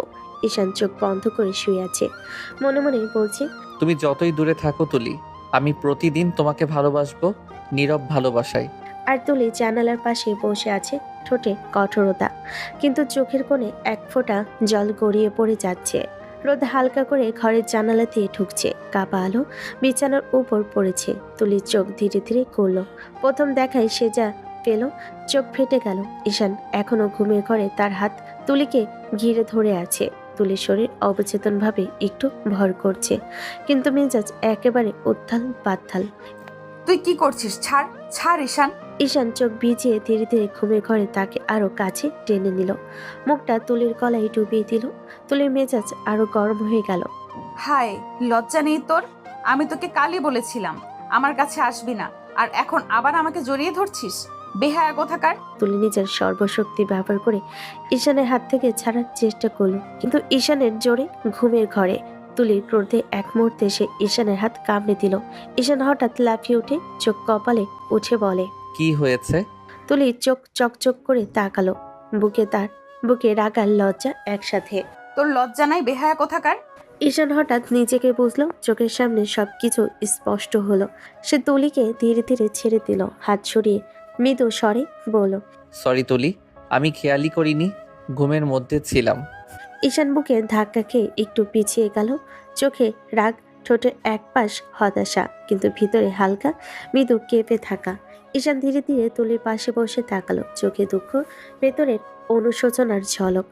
ঈশান চোখ বন্ধ করে শুয়ে আছে, মনে মনে বলছে, তুমি যতই দূরে থাকো তুলি, আমি প্রতিদিন তোমাকে ভালোবাসবো, নীরব ভালোবাসায়। আর তুলি জানালার পাশে বসে আছে, ঠোঁটে কঠোরতা, কিন্তু চোখের কোণে এক ফোঁটা জল গড়িয়ে পড়ে যাচ্ছে। রোদ হালকা করে ঘরের জানালা দিয়ে ঢুকছে। কাপা আলো বিছানার উপর পড়েছে। তুলির চোখ ধীরে ধীরে করল। প্রথম দেখায় সে যা পেল, চোখ ফেটে গেল। ঈশান এখনো ঘুমের ঘরে, তার হাত তুলিকে ঘিরে ধরে আছে। তুলির শরীর অবচেতনভাবে একটু ভর করছে, কিন্তু মেজাজ একেবারে উত্থাল পাত্থাল। তুই কি করছিস? ছাড় ছাড় ঈশান। ঈশান চোখ ভিজিয়ে ধীরে ধীরে ঘুমের ঘরে তাকে আরো কাছে টেনে নিল। মুখটা তুলির গলায় ডুবিয়ে দিল। তুলির মেজাজ আরো গরম হয়ে গেল। হায়, লজ্জা নেই তোর? আমি তোকে কালই বলেছিলাম আমার কাছে আসবি না, আর এখন আবার আমাকে জড়িয়ে ধরছিস? বেহায়া কোথাকার। তুলি নিজের সর্বশক্তি ব্যবহার করে ঈশানের হাত থেকে ছাড়ার চেষ্টা করলো, কিন্তু ঈশানের জোরে ঘুমের ঘরে। তুলির ক্রোধে এক মুহূর্তে সে ঈশানের হাত কামড়ে দিল। ঈশান হঠাৎ লাফিয়ে উঠে চোখ কপালে উঠে বলে, কি হয়েছে? তুলি চোখ চকচক করে তাকালো। বুকে তার বুকে রাগ আর লজ্জা একসাথে। তোর লজ্জা নাই বেহায়া কোথাকার? ঈশান হঠাৎ নিজেকে বুঝলো, চোখের সামনে সবকিছু স্পষ্ট হলো। সে তুলিকে ধীরে ধীরে ছেড়ে দিল, হাত সরিয়ে মৃদু স্বরে বলল, সরি তুলি, আমি খেয়ালই করিনি, ঘুমের মধ্যে ছিলাম। ঈশান বুকে ধাক্কা খেয়ে একটু পিছিয়ে গেল, চোখে রাগ, ঠোঁটের এক পাশ হতাশা, কিন্তু ভিতরে হালকা মৃদু কেঁপে থাকা। ঈশান ধীরে ধীরে তুলির পাশে বসে তাকালো, চোখে দুঃখ, ভেতরের অনুশোচনার ঝলক।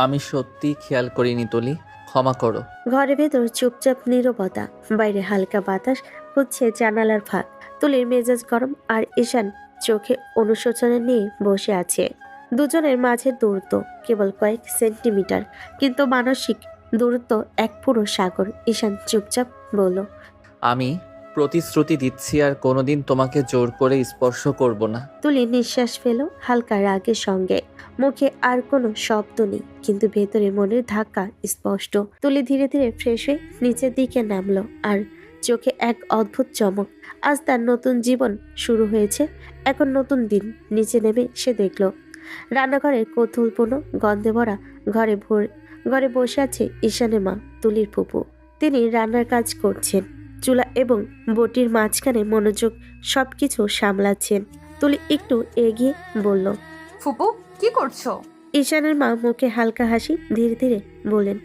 আমি সত্যি খেয়াল করিনি তুলি, ক্ষমা করো। ঘরের ভেতর চুপচাপ নীরবতা, বাইরে হালকা বাতাস হচ্ছে জানালার ফাঁক। তুলির মেজাজ গরম আর ঈশান চোখে অনুশোচনা নিয়ে বসে আছে। দুজনের মাঝের দূরত্ব কেবল কয়েক সেন্টিমিটার, কিন্তু মানসিক দূরত্ব এক পুরো সাগর। ঈশান চুপচাপ বলল, আমি প্রতিশ্রুতি দিচ্ছি আর কোনোদিন তোমাকে জোর করে স্পর্শ করব না। তুলি নিঃশ্বাস ফেল হালকা রাগের সঙ্গে, মুখে আর কোনো শব্দ নেই, কিন্তু ভেতরে মনের ধাক্কা স্পষ্ট। তুলি ধীরে ধীরে ফ্রেশ হয়ে নিচের দিকে নামলো, আর চোখে এক অদ্ভুত চমক। আজ তার নতুন জীবন শুরু হয়েছে, এখন নতুন দিন। নিচে নেমে সে দেখল রান্নাঘরের কৌতূহলপূর্ণ গন্ধে ভরা ঘরে বসে আছে ঈশানের মা, তুলির ফুপু। তিনি রান্নার কাজ করছেন, চুলা এবং বটির মাঝখানে মনোযোগ সবকিছু সামলাচ্ছেন। তুলি একটু এগিয়ে বলল, ফুপু কি করছো? ঈশানের মা মুখে হালকা হাসি, ধীরে ধীরে বলেন,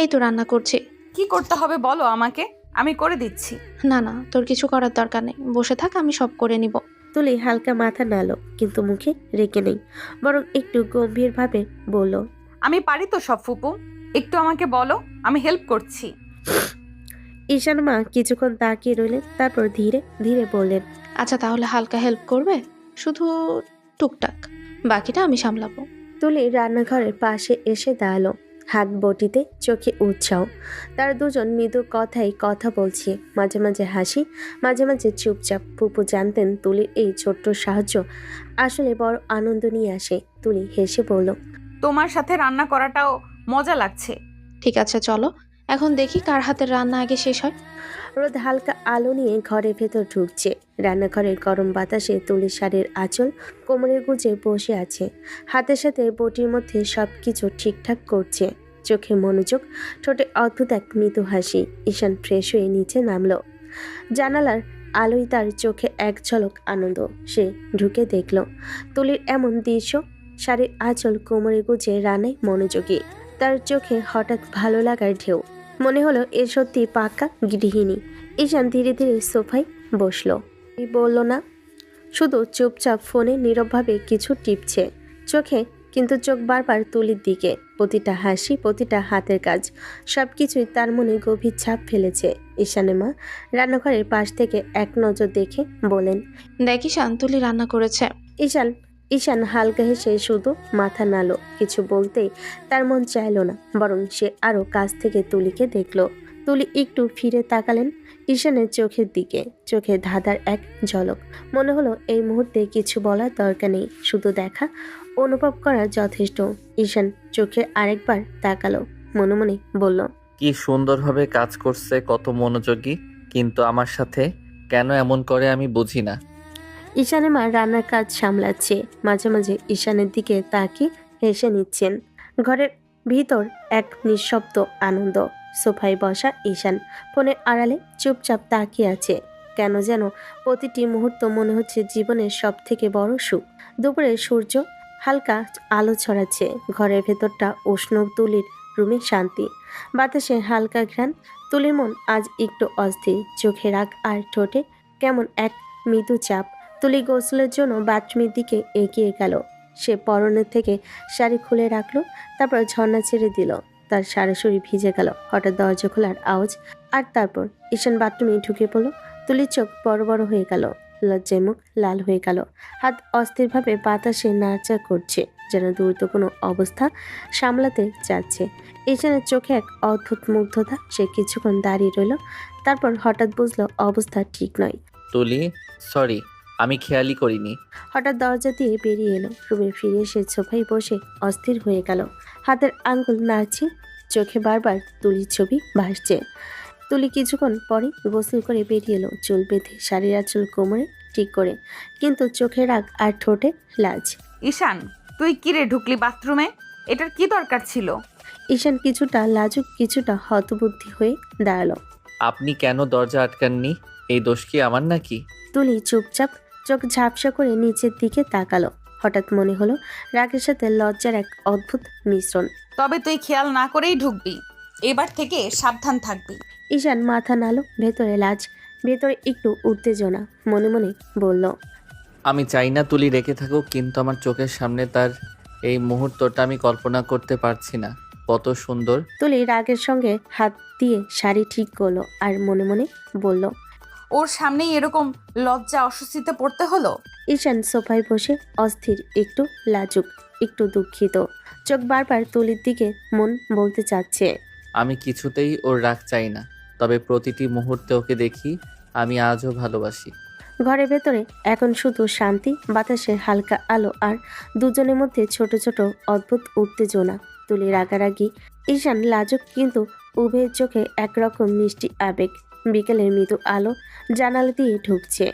এই তো রান্না করছি। কি করতে হবে বলো আমাকে, আমি করে দিচ্ছি। না না, তোর কিছু করার দরকার নেই, বসে থাক, আমি সব করে নিব। তুলি হালকা মাথা নাড়ল, কিন্তু মুখে রেখে নেই, বরং একটু গম্ভীরভাবে বলল, আমি পারি তো সব ফুপু, একটু আমাকে বলো, আমি হেল্প করছি। ঈশান মা কিছুক্ষণ তাকিয়ে রইলেন, তারপর ধীরে ধীরে বললেন, আচ্ছা তাহলে হালকা হেল্প করবে, শুধু টুকটাক, বাকিটা আমি সামলাবো। তুলি রান্নাঘরের পাশে এসে দাঁড়ালো, হাত বটিতে, চোখে উৎসাহ। তারা দুজন মৃদু কথায় কথা বলছে, মাঝে মাঝে হাসি, মাঝে মাঝে চুপচাপ। ফুপু জানতেন তুলির এই ছোট্ট সাহায্য আসলে বড় আনন্দ নিয়ে আসে। তুলি হেসে বলল, তোমার সাথে রান্না করাটাও মজা লাগছে। ঠিক আছে চলো, এখন দেখি কার হাতের রান্না আগে শেষ হয়। রোদ হালকা আলো নিয়ে ঘরের ভেতর ঢুকছে। রান্নাঘরের গরম বাতাসে তুলির শাড়ির আঁচল কোমরে গুজে বসে আছে, হাতের সাথে বটির মধ্যে সবকিছু ঠিকঠাক করছে। চোখে মনোযোগ, ঠোঁটে অদ্ভুত এক মৃদু হাসি। ঈশান ফ্রেশ হয়ে নিচে নামলো। জানালার আলোয় তার চোখে এক ঝলক আনন্দ। সে ঢুকে দেখল তুলির এমন দৃশ্য, শাড়ির আঁচল কোমরে গুজে রান্নায় মনোযোগী। তার চোখে হঠাৎ ভালো লাগার ঢেউ। মনে হলো এ সত্যি পাক্কা গৃহিণী। ঈশান ধীরে ধীরে সোফায় বসলো। বলল না, শুধু চুপচাপ ফোনে নীরবভাবে কিছু টিপছে চোখে, কিন্তু চোখ বারবার তুলির দিকে। প্রতিটা হাসি, প্রতিটা হাতের কাজ, সবকিছুই তার মনে গভীর ছাপ ফেলেছে। ঈশানের মা রান্নাঘরের পাশ থেকে এক নজর দেখে বলেন, দেখি শান্তুলি রান্না করেছে। ঈশান হালকা হেসে শুধু মাথা নাড়ল। কিছু বলতেই তার মন চাইল না, বরং সে আরো কাছ থেকে তুলিকে দেখলো। তুলি একটু ফিরে তাকালেন ঈশানের চোখের দিকে, চোখে ধাঁধার এক ঝলক। মনে হলো এই মুহূর্তে কিছু বলার দরকার নেই, শুধু দেখা, অনুভব করা যথেষ্ট। ঈশান চোখে আরেকবার তাকালো, মনে মনে বলল, কি সুন্দরভাবে কাজ করছে, কত মনোযোগী, কিন্তু আমার সাথে কেন এমন করে আমি বুঝি না। ঈশানের মা রান্নার কাজ সামলাচ্ছে, মাঝে মাঝে ঈশানের দিকে তাকিয়ে হেসে নিচ্ছেন। ঘরের ভিতর এক নিঃশব্দ আনন্দ। সোফায় বসা ঈশান ফোনের আড়ালে চুপচাপ তাকিয়ে আছে। কেন যেন প্রতিটি মুহূর্ত মনে হচ্ছে জীবনের সব থেকে বড় সুখ। দুপুরে সূর্য হালকা আলো ছড়াচ্ছে, ঘরের ভেতরটা উষ্ণ। তুলির রুমে শান্তি, বাতাসে হালকা ঘ্রাণ। তুলির মন আজ একটু অস্থির, চোখে রাগ আর ঠোঁটে কেমন এক মৃদু চাপ। তুলি গোসলের জন্য বাথরুমের দিকে এগিয়ে গেল। সে পরনের থেকে শাড়ি খুলে রাখলো, তারপর ঝর্ণা ছেড়ে দিল। তার সারাশরীর ভিজে গেল। হঠাৎ দরজা খোলার আওয়াজ, আর তারপর ঈশান বাথরুমে ঢুকে পড়ল। তুলির চোখ বড় বড় হয়ে গেল, লজ্জায় মুখ লাল হয়ে গেল। হাত অস্থিরভাবে বাতাসে নাড়াচাড়া করছে, যেন দ্রুত কোনো অবস্থা সামলাতে চাচ্ছে। ঈশানের চোখে এক অদ্ভুত মুগ্ধতা। সে কিছুক্ষণ দাঁড়িয়ে রইল, তারপর হঠাৎ বুঝলো অবস্থা ঠিক নয়। তুলি, সরি, আমি খেয়ালই করিনি। হঠাৎ দরজা দিয়ে বেরিয়ে এলো। রুমে ফিরে এসে সোফায় বসে অস্থির হয়ে গেল। হাতের আঙ্গুল নাড়ছে, চোখে বারবার তুলির ছবি ভাসছে। তুলি কিছুক্ষণ পরে গোসল করে বেরিয়ে এলো, চুল বেঁধে, শাড়ির আঁচল কোমরে ঠিক করে, কিন্তু চোখে রাগ আর ঠোঁটে লাজ। ঈশান তুই কিরে ঢুকলি বাথরুমে? এটার কি দরকার ছিল? ঈশান কিছুটা লাজুক কিছুটা হতবুদ্ধি হয়ে দাঁড়ালো। আপনি কেন দরজা আটকাননি? এই দোষ কি আমার নাকি? তুলি চুপচাপ চোখ ঝাপসা করে নিচের দিকে তাকালো। হঠাৎ মনে হলো রাগের সাথে লজ্জার এক অদ্ভুত মিশ্রণ। তবে তুই খেয়াল না করেই ঢুকবি। এবার থেকে সাবধান থাকবি। ঈশান মাথা নাড়ল, ভেতরে লাজ, ভেতরে একটু উত্তেজনা। মনে মনে বলল, আমি চাই না তুলি রেখে থাকুক, কিন্তু আমার চোখের সামনে তার এই মুহূর্তটা আমি কল্পনা করতে পারছি না। কত সুন্দর। তুলি রাগের সঙ্গে হাত দিয়ে শাড়ি ঠিক করলো আর মনে মনে বলল, ওর সামনেই এরকম লজ্জা অস্বস্তিতে পড়তে হলো। ঈশান সোফায় বসে অস্থির, একটু লাজুক, একটু দুঃখিত। চোখ বারবার তুলির দিকে, মন বলতে চাচ্ছে, আমি কিছুতেই ওর রাগ চাই না, তবে প্রতিটি মুহূর্তে ওকে দেখি আমি আজও ভালোবাসি। ঘরের ভেতরে এখন শুধু শান্তি, বাতাসের হালকা আলো আর দুজনের মধ্যে ছোট ছোট অদ্ভুত উত্তেজনা। তুলি রাগারাগি, ঈশান লাজুক, কিন্তু উভয়ের চোখে একরকম মিষ্টি আবেগ। বিকেলের মৃদু আলো জানালা দিয়ে ঢুকছে।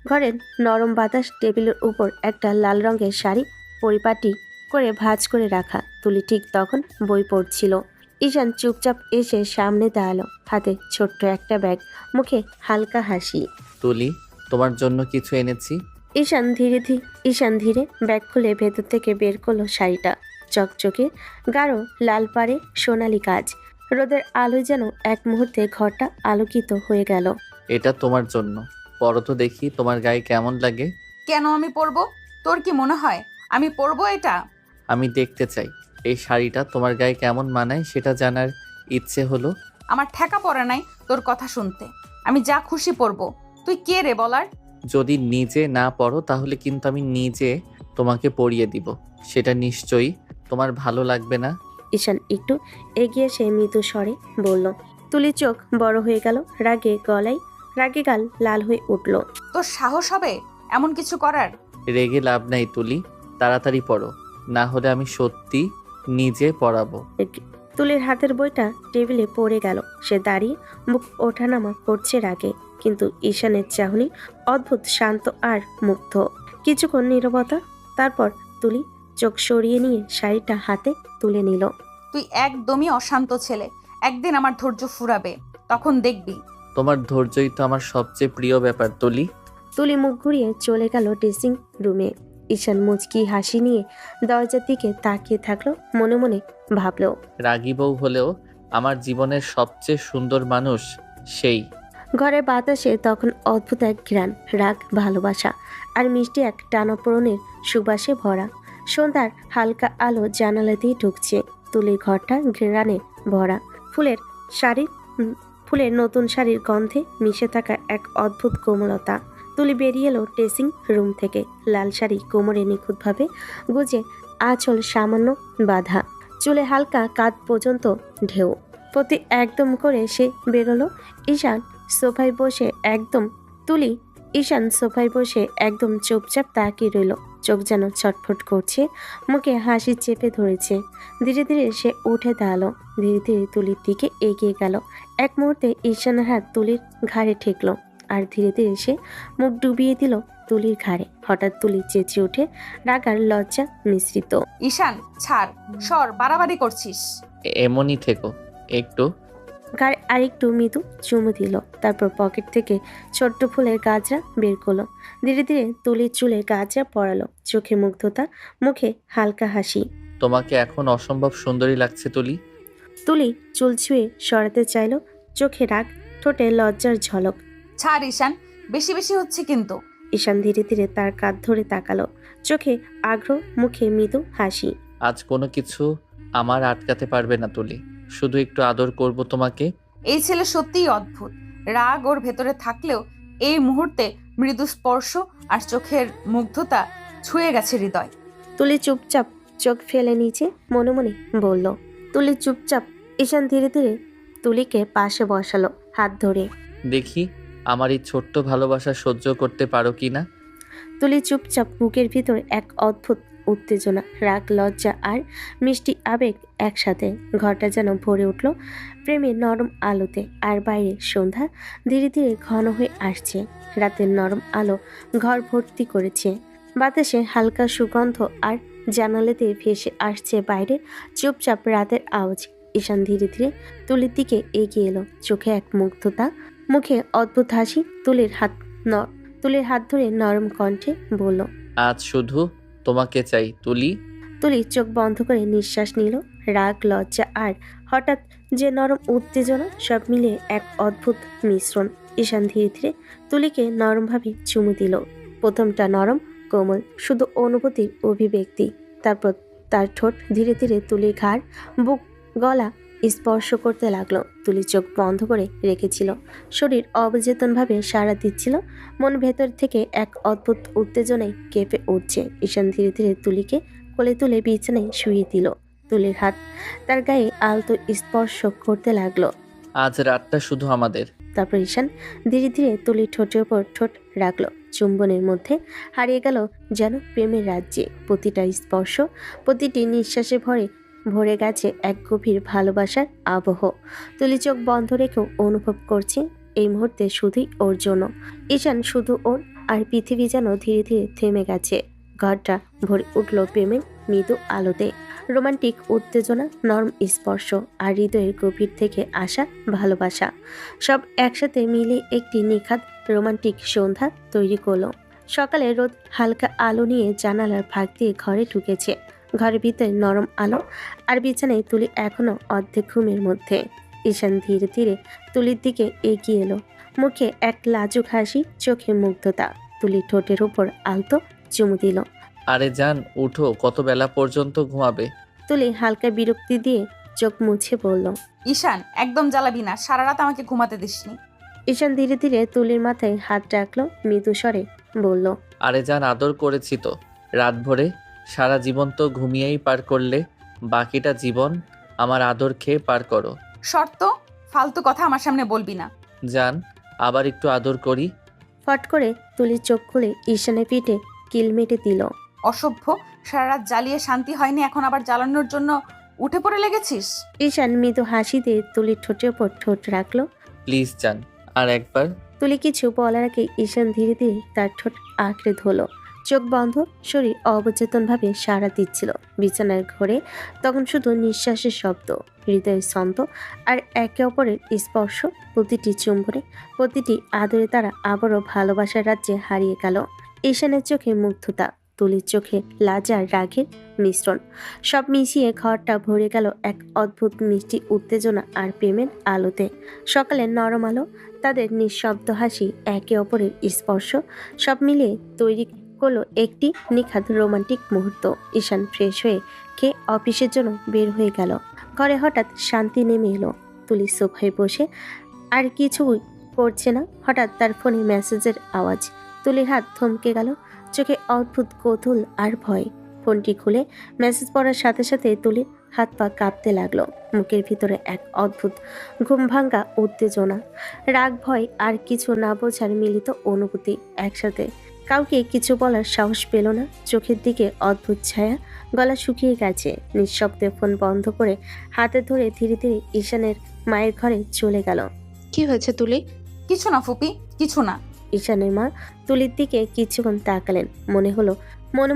ঘরের নরম বাতাস, টেবিলের উপর একটা লাল রঙের শাড়ি পরিপাটি করে ভাঁজ করে রাখা। তুলি ঠিক তখন বই পড়ছিল। ঈশান চুপচাপ এসে সামনে দাঁড়ালো, হাতে ছোট্ট একটা ব্যাগ, মুখে হালকা হাসি। তুলি, তোমার জন্য কিছু এনেছি। ঈশান ধীরে ব্যাগ খুলে ভেতর থেকে বের করলো শাড়িটা। চকচকে গাঢ় লাল পাড়ে সোনালি কাজ। রোদের আলো যেন এক মুহূর্তে ঘরটা আলোকিত হয়ে গেল। এটা তোমার জন্য। পরো তো দেখি তোমার গায়ে কেমন লাগে। কেন আমি পরবো? তোর কি মনে হয় আমি পরবো এটা? আমি দেখতে চাই এই শাড়িটা তোমার গায়ে কেমন মানায়, সেটা জানার ইচ্ছে হলো। আমার ঠেকা পড়ে নাই তোর কথা শুনতে। আমি যা খুশি পরবো। তুই কে রে বলার? যদি নিজে না পড়ো তাহলে কিন্তু আমি নিজে তোমাকে পরিয়ে দিব। সেটা নিশ্চয়ই তোমার ভালো লাগবে না। ঈশান একটু এগিয়ে এসে মৃদু স্বরে বলল। তুলির চোখ বড় হয়ে গেল, রাগে গাল লাল হয়ে উঠল। তোর সাহস হবে এমন কিছু করার? রেগে লাভ নাই তুলি, তাড়াতাড়ি পড়ো, না হলে আমি সত্যি নিজে পড়াবো। তুলির হাতের বইটা টেবিলে পড়ে গেল। সে দাঁড়িয়ে মুখ ওঠানামা করছে রাগে, কিন্তু ঈশানের চাহনি অদ্ভুত শান্ত আর মুগ্ধ। কিছুক্ষণ নীরবতা, তারপর তুলি চোখ সরিয়ে নিয়ে শাড়িটা হাতে তুলে নিল। তুই একদমই অশান্ত ছেলে। একদিন আমার ধৈর্য ফুরাবে, তখন দেখবি। তোমার ধৈর্যই তো আমার সবচেয়ে প্রিয় ব্যাপার তুলি। তুলি মুখ ঘুরিয়ে চলে গেল ড্রেসিং রুমে। ঈশান মুচকি হাসি নিয়ে দরজার দিকে তাকিয়ে থাকলো, মনে মনে ভাবলো, রাগী বউ হলেও আমার জীবনের সবচেয়ে সুন্দর মানুষ সেই। ঘরে বাতাসে তখন অদ্ভুত এক ঘ্রাণ, রাগ, ভালোবাসা আর মিষ্টি এক টানাপোড়েনের সুবাসে ভরা। সন্ধ্যার হালকা আলো জানালা দিয়ে ঢুকছে। তুলির ঘরটা ঘ্রাণে ভরা। ফুলের নতুন শাড়ির গন্ধে মিশে থাকা এক অদ্ভুত কোমলতা। তুলি বেরিয়ে এলো ড্রেসিং রুম থেকে। লাল শাড়ি কোমরে নিখুঁতভাবে গুজে, আঁচল সামান্য বাঁধা, চুলে হালকা কাঁধ পর্যন্ত ঢেউ। প্রতি একদম করে সে বেরোলো। ঈশান সোফায় বসে একদম চুপচাপ তাকিয়ে রইল। চোখ যেন ছটফট করছে, মুখে হাসি চেপে ধরেছে। ধীরে ধীরে সে উঠে দাঁড়ালো, ধীরে ধীরে তুলির দিকে এগিয়ে গেল। এক মুহূর্তে ঈশানের হাত তুলির ঘাড়ে ঠেকলো, আর ধীরে ধীরে সে মুখ ডুবিয়ে দিল তুলির ঘাড়ে। হঠাৎ তুলি চেঁচিয়ে উঠে, রাগ আর লজ্জা মিশ্রিত। ঈশান ছাড়, সর, বাড়াবাড়ি করছিস। এমনই থেকো একটু। গায়ে আরেকটু মৃদু চুমু দিল, তারপর পকেট থেকে ছোট্ট ফুলের গাজরা বের করলো। ধীরে ধীরে তুলির চুলে গাজরা পরালো, চোখে মুগ্ধতা, মুখে হালকা হাসি। তোমাকে এখন অসম্ভব সুন্দরী লাগছে তুলি। তুলি চুল ছুঁয়ে সরাতে চাইলো, চোখে রাগ, ঠোঁটে লজ্জার ঝলক। ছাড় ঈশান, বেশি বেশি হচ্ছে কিন্তু। ঈশান ধীরে ধীরে তার কাঁধ ধরে তাকালো, চোখে আগ্রহ, মুখে মৃদু হাসি। আজ কোনো কিছু আমার আটকাতে পারবে না তুলি, শুধু একটু আদর করব তোমাকে। এই ছেলে সত্যিই অদ্ভুত। রাগ ওর ভেতরে থাকলেও এই মুহূর্তে মৃদু স্পর্শ আর চোখের মুগ্ধতা ছুঁয়ে গেছে হৃদয়। তুলি চুপচাপ চোখ ফেলে নিচে, মনে মনে বলল। তুলি চুপচাপ। ঈশান ধীরে ধীরে তুলিকে পাশে বসালো, হাত ধরে। দেখি আমার এই ছোট্ট ভালোবাসা সহ্য করতে পারো কি না। তুলি চুপচাপ, বুকের ভিতর এক অদ্ভুত উত্তেজনা, রাগ, লজ্জা আর মিষ্টি আবেগ একসাথে। ঘরটা যেন ভরে উঠল প্রেমের নরম আলোতে। আর বাইরে সন্ধ্যা ধীরে ধীরে ঘন হয়ে আসছে। রাতের নরম আলো ঘর ভর্তি করেছে। বাতাসে হালকা সুগন্ধ আর জানালাতে ভেসে আসছে বাইরে চুপচাপ রাতের আওয়াজ। ঈশান ধীরে ধীরে তুলির দিকে এগিয়ে এলো, চোখে এক মুগ্ধতা, মুখে অদ্ভুত হাসি। তুলির হাত ধরে নরম কণ্ঠে বলল, আজ শুধু তোমাকে চাই তুলি। তুলি চোখ বন্ধ করে নিঃশ্বাস নিল। রাগ, লজ্জা আর হঠাৎ যে নরম উত্তেজনা সব মিলিয়ে এক অদ্ভুত মিশ্রণ। ঈশান ধীরে ধীরে তুলিকে নরমভাবে চুমু দিল। প্রথমটা নরম, কোমল, শুধু অনুভূতির অভিব্যক্তি। তারপর তার ঠোঁট ধীরে ধীরে তুলির ঘাড়, বুক, গলা স্পর্শ করতে লাগলো। তুলি চোখ বন্ধ করে রেখেছিল, শরীর অবচেতনভাবে সাড়া দিচ্ছিল, মন ভেতর থেকে এক অদ্ভুত উত্তেজনায় কেঁপে উঠছে। ঈশান ধীরে ধীরে তুলিকে কোলে তুলে বিছানায় শুইয়ে দিল। তুলির হাত তার গায়ে আলতো স্পর্শ করতে লাগলো। আজ রাতটা শুধু আমাদের। তারপর ঈশান ধীরে ধীরে তুলির ঠোঁটের ওপর ঠোঁট রাখলো। চুম্বনের মধ্যে হারিয়ে গেল যেন প্রেমের রাজ্যে। প্রতিটা স্পর্শ, প্রতিটি নিঃশ্বাসে ভরে গেছে এক গভীর ভালোবাসার আবহ। তুলি চোখ বন্ধ রেখেও অনুভব করছে এই মুহূর্তে শুধুই ওর জন্য। ঈশান শুধু ওর, আর পৃথিবী যেন ধীরে ধীরে থেমে গেছে। ঘরটা ভরে উঠল প্রেমের মৃদু আলোতে। রোমান্টিক উত্তেজনা, নরম স্পর্শ আর হৃদয়ের গভীর থেকে আসা ভালোবাসা সব একসাথে মিলে একটি নিখাত রোমান্টিক সন্ধ্যা তৈরি করলো। সকালে রোদ হালকা আলো নিয়ে জানালার ফাঁক দিয়ে ঘরে ঢুকেছে। ঘরের ভিতরে নরম আলো, আর বিছানায় তুলি এখনো অর্ধেক ঘুমের মধ্যে। ঈশান ধীরে ধীরে তুলির দিকে এগিয়ে এলো, মুখে এক লাজুক হাসি, চোখে মুগ্ধতা। তুলি ঠোঁটের উপর আলতো চুমু দিল। আরে জান, উঠো, কত বেলা পর্যন্ত ঘুমাবে? তুলি হালকা বিরক্তি দিয়ে চোখ মুছে বলল। ঈশান, একদম জ্বালাবি না, সারা রাত আমাকে ঘুমাতে দিসনি। ঈশান ধীরে ধীরে তুলির মাথায় হাত রাখলো, মৃদু স্বরে বলল। আরে জান, আদর করেছি তো রাত ভরে। সারা জীবন তো ঘুমিয়েই পার করলে, বাকিটা জীবন আমার আদর খেয়ে পার করো। শর্ত, ফালতু কথা আমার সামনে বলবি না। জান, আবার একটু আদর করি। ফট করে তুলির চোখ খুলে ঈশানের পিঠে কিল মেটে দিল। অসভ্য, সারা রাত জ্বালিয়ে শান্তি হয়নি, এখন আবার জ্বালানোর জন্য উঠে পড়ে লেগেছিস। ঈশান মৃদু হাসি দিয়ে তুলির ঠোঁটের ওপর ঠোঁট রাখলো। প্লিজ জান, আর একবার। তুলি কিছু বলার আগে ঈশান ধীরে ধীরে তার ঠোঁট আঁকড়ে ধরলো। চোখ বন্ধ, শরীর অবচেতনভাবে সাড়া দিচ্ছিল। বিছানার ঘরে তখন শুধু নিঃশ্বাসের শব্দ, হৃদয়ের ছন্দ আর একে অপরের স্পর্শ। প্রতিটি চুম্বনে, প্রতিটি আদরে তারা আবারও ভালোবাসার রাজ্যে হারিয়ে গেল। ঈশানের চোখে মুগ্ধতা, তুলির চোখে লাজা আর রাগের মিশ্রণ। সব মিশিয়ে ঘরটা ভরে গেল এক অদ্ভুত মিষ্টি উত্তেজনা আর প্রেমের আলোতে। সকালের নরম আলো, তাদের নিঃশব্দ হাসি, একে অপরের স্পর্শ সব মিলিয়ে তৈরি করলো একটি নিখাত রোমান্টিক মুহূর্ত। ঈশান ফ্রেশ হয়ে খেয়ে অফিসের জন্য বের হয়ে গেল। ঘরে হঠাৎ শান্তি নেমে এলো। তুলি সোফায় বসে আর কিছুই করছে না। হঠাৎ তার ফোনে মেসেজের আওয়াজ। তুলির হাত থমকে গেল, চোখে অদ্ভুত কৌতূহল আর ভয়। ফোনটি খুলে মেসেজ পড়ার সাথে সাথে তুলির হাত পা কাঁপতে লাগলো। মুখের ভিতরে এক অদ্ভুত ঘুমভাঙ্গা উত্তেজনা, রাগ, ভয় আর কিছু না বোঝার মিলিত অনুভূতি একসাথে। কাউকে কিছু বলার সাহস পেল না। চোখের দিকে অদ্ভুত ছায়া, গলা শুকিয়ে গেছে। নিঃশব্দে ফোন বন্ধ করে হাতে ধরে ধীরে ধীরে ঈশানের মায়ের ঘরে চলে গেল। কি হয়েছে তুলি? কিছু না ফুপি, কিছু না। ঈশানের মা তুলির দিকে কিছুক্ষণ তাকালেন। মনে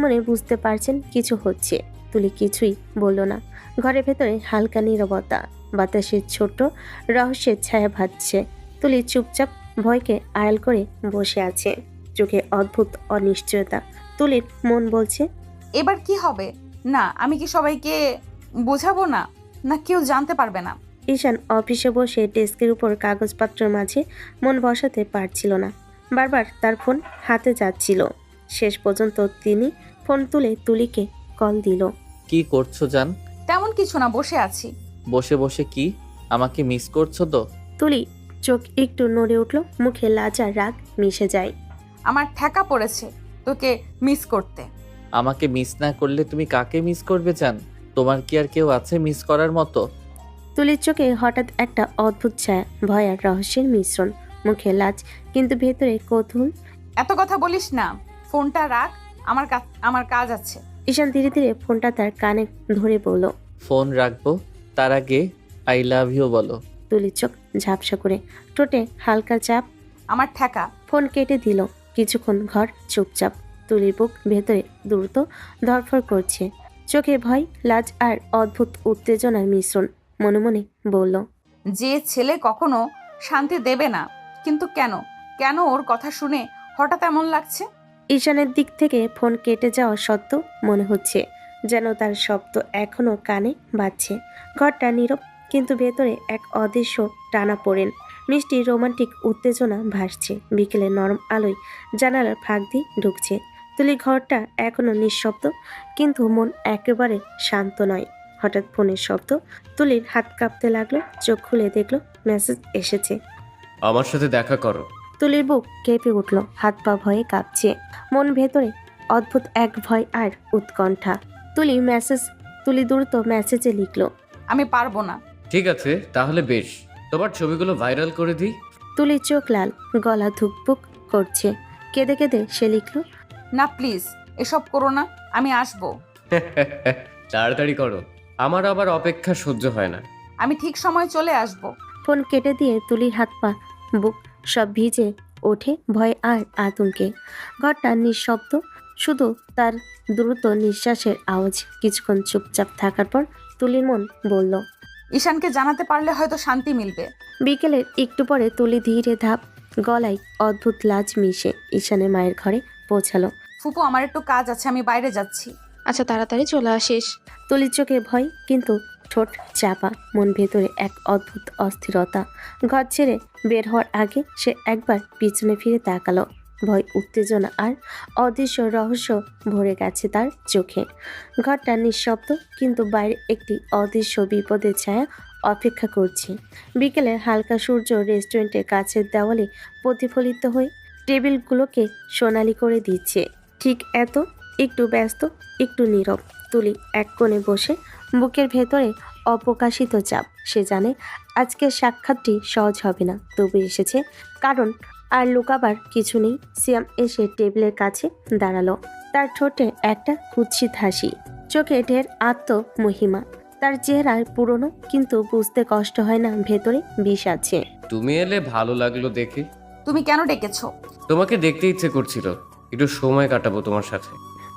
মনে বুঝতে পারছেন কিছু হচ্ছে। তুলি কিছুই বলল না। ঘরের ভেতরে হালকা নীরবতা, বাতাসের ছোট রহস্যের ছায়া ভাসছে। তুলি চুপচাপ ভয়কে আড়াল করে বসে আছে, চোখে অদ্ভুত অনিশ্চয়তা। তুলির মন বলছে, এবার কি হবে? না, আমি কি সবাইকে বোঝাবো না, না কেউ জানতে পারবে না? ঈশান অফিসে বসে ডেস্কের উপর কাগজপত্রের মাঝে মন বসাতে পারছিল না। বারবার তার ফোন হাতে যাচ্ছিল। শেষ পর্যন্ত তিনি ফোন তুলে তুলিকে কল দিল। কি করছো জান? তেমন কিছু না, বসে আছি। বসে বসে কি আমাকে মিস করছো তো? তুলি চোখ একটু নড়ে উঠল, মুখে লাজা রাগ মিশে যায়। আমার ঠেকা পড়েছে তোকে মিস করতে। আমাকে মিস না করলে তুমি কাকে মিস করবে জান? তোমার কি আর কেউ আছে মিস করার মতো? তুলির চোখে হঠাৎ একটা অদ্ভুত ছায়া, ভয় আর রহস্যের মিশ্রণ। মুখে লাজ, কিন্তু ভেতরে কৌতূহল। এত কথা বলিস না, ফোনটা রাখ, আমার কাজ আছে। ঈশান ধীরে ধীরে ফোনটা তার কানে ধরে বলল। ফোন রাখবো, তার আগে আই লাভ ইউ বলো। তুলির চোখ ঝাপসা করে, ঠোঁটে হালকা চাপ। আমার ঠেকা। ফোন কেটে দিল। কিছুক্ষণ ঘর চুপচাপ। তুলির বুক ভেতরে দ্রুত ধরফর করছে। চোখে ভয়, লাজ আর অদ্ভুত উত্তেজনার মিশ্রণ। মনে মনে বলল, যে ছেলে কখনো শান্তি দেবে না, কিন্তু কেন কেন ওর কথা শুনে হঠাৎ এমন লাগছে? ঈশানের দিক থেকে ফোন কেটে যাওয়া সত্ত্বেও মনে হচ্ছে যেন তার শব্দ এখনো কানে বাজছে। ঘরটা নীরব, কিন্তু ভেতরে এক অদৃশ্য টানা পড়েন মিষ্টি রোমান্টিক উত্তেজনা ভাসছে। বিকেলে নরম আলোয় জানালার ফাঁক দিয়ে ঢুকছে। তুলি ঘরটা এখনো নিঃশব্দ, কিন্তু মন একেবারে শান্ত নয়। হঠাৎ ফোনের শব্দ, তুলির হাত কাঁপতে লাগলো। চোখ খুলে দেখলো মেসেজ এসেছে। আমার সাথে দেখা করো। তুলির বুক কেঁপে উঠল, হাত পা ভয়ে কাঁপছে। মন ভেতরে অদ্ভুত এক ভয় আর উৎকণ্ঠা। তুলি দ্রুত মেসেজে লিখলো, আমি পারবো না। ঠিক আছে, তাহলে বেশ, তোমার ছবিগুলো ভাইরাল করে দিই। তুলির চোখ লাল, গলা ধুকপুক করছে। কেঁদে কেঁদে সে লিখলো, না প্লিজ, এসব করো না, আমি আসবো। তাড়াতাড়ি করো, আমার আবার অপেক্ষা সহ্য হয় না। আমি ঠিক সময় চলে আসবো। ফোন কেটে দিয়ে তুলির হাত পা বুক সব ভিজে ওঠে ভয় আর আতঙ্কে। ঘরটা নিঃশব্দ, শুধু তার দ্রুত নিঃশ্বাসের আওয়াজ। কিছুক্ষণ চুপচাপ থাকার পর তুলির মন বলল, ঈশানকে জানাতে পারলে হয়তো শান্তি মিলবে। বিকেলের একটু পরে তুলি ধীরে ধাপ গলায় অদ্ভুত লাজ মিশে ঈশানের মায়ের ঘরে পৌঁছালো। ফুপু, আমার একটু কাজ আছে, আমি বাইরে যাচ্ছি। আচ্ছা, তাড়াতাড়ি চলে আসিস। তুলির চোখে ভয়, কিন্তু ঠোঁট চাপা। মন ভেতরে এক অদ্ভুত অস্থিরতা। ঘর ছেড়ে বের হওয়ার আগে সে একবার পিছনে ফিরে তাকালো। ভয়, উত্তেজনা আর অদৃশ্য রহস্য ভরে গেছে তার চোখে। ঘরটা নিঃশব্দ, কিন্তু বাইরে একটি অদৃশ্য বিপদের ছায়া অপেক্ষা করছে। বিকেলের হালকা সূর্য রেস্টুরেন্টের কাছের দেওয়ালে প্রতিফলিত হয়ে টেবিলগুলোকে সোনালি করে দিচ্ছে। ঠিক এত, একটু ব্যস্ত, একটু নীরব। তুলি এক কোণে বসে, বুকের ভেতরে অপ্রকাশিত চাপ। সে জানে আজকের সাক্ষাৎটি সহজ হবে না, তবু এসেছে, কারণ আর লুকাবার কিছু নেই। সিয়াম এসে টেবিলের কাছে দাঁড়ালো। তার ঠোঁটে একটা কুৎসিত হাসি, চোখে ঢের আত্মমহিমা। তার চেহারায় পুরনো, কিন্তু বুঝতে কষ্ট হয় না ভেতরে বিষ আছে। তুমি এলে ভালো লাগলো দেখে। তুমি কেন ডেকেছো? তোমাকে দেখতে ইচ্ছে করছিল, একটু সময় কাটাবো তোমার সাথে।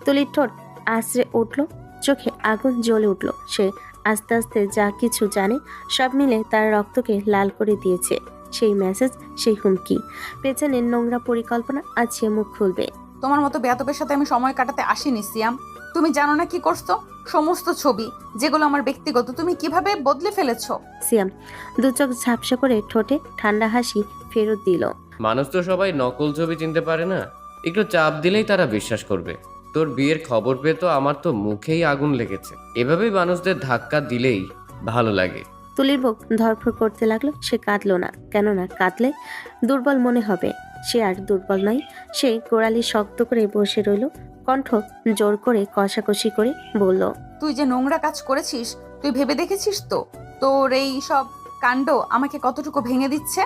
তুলির ঠোঁট আশ্রে উঠল, চোখে আগুন জ্বলে উঠল। সে আস্তে আস্তে যা কিছু জানে সব মিলে তার রক্তকে লাল করে দিয়েছে। সেই মেসেজ, সেই হুমকি, পেছনের নোংরা পরিকল্পনা, আজ সে মুখ খুলবে। তোমার মতো বেয়াদবের সাথে আমি সময় কাটাতে আসিনি সিয়াম। তুমি জানো না কি করছো? সমস্ত ছবি যেগুলো আমার ব্যক্তিগত, তুমি কিভাবে বদলে ফেলেছো। সিয়াম দু চোখ ঝাপসা করে ঠোঁটে ঠান্ডা হাসি ফেরত দিল। মানুষ তো সবাই নকল ছবি চিনতে পারে না, একটু চাপ দিলেই তারা বিশ্বাস করবে। তোর বিয়ের খবর পেয়ে তো আমার তো মুখেই আগুন লেগেছে। এভাবেই মানুষদের ধাক্কা দিলেই ভালো লাগে। তুলির বুক ধরফর করতে লাগলো। সে কাঁদলো না, কেননা কাঁদলে দুর্বল মনে হবে। সে আর দুর্বল নয়। সে গোড়ালি শক্ত করে বসে রইল, কণ্ঠ জোর করে কষাকষি করে বলল, তুই যে নোংরা কাজ করেছিস, তুই ভেবে দেখেছিস তো তোর এই সব কাণ্ড আমাকে কতটুকু ভেঙে দিচ্ছে?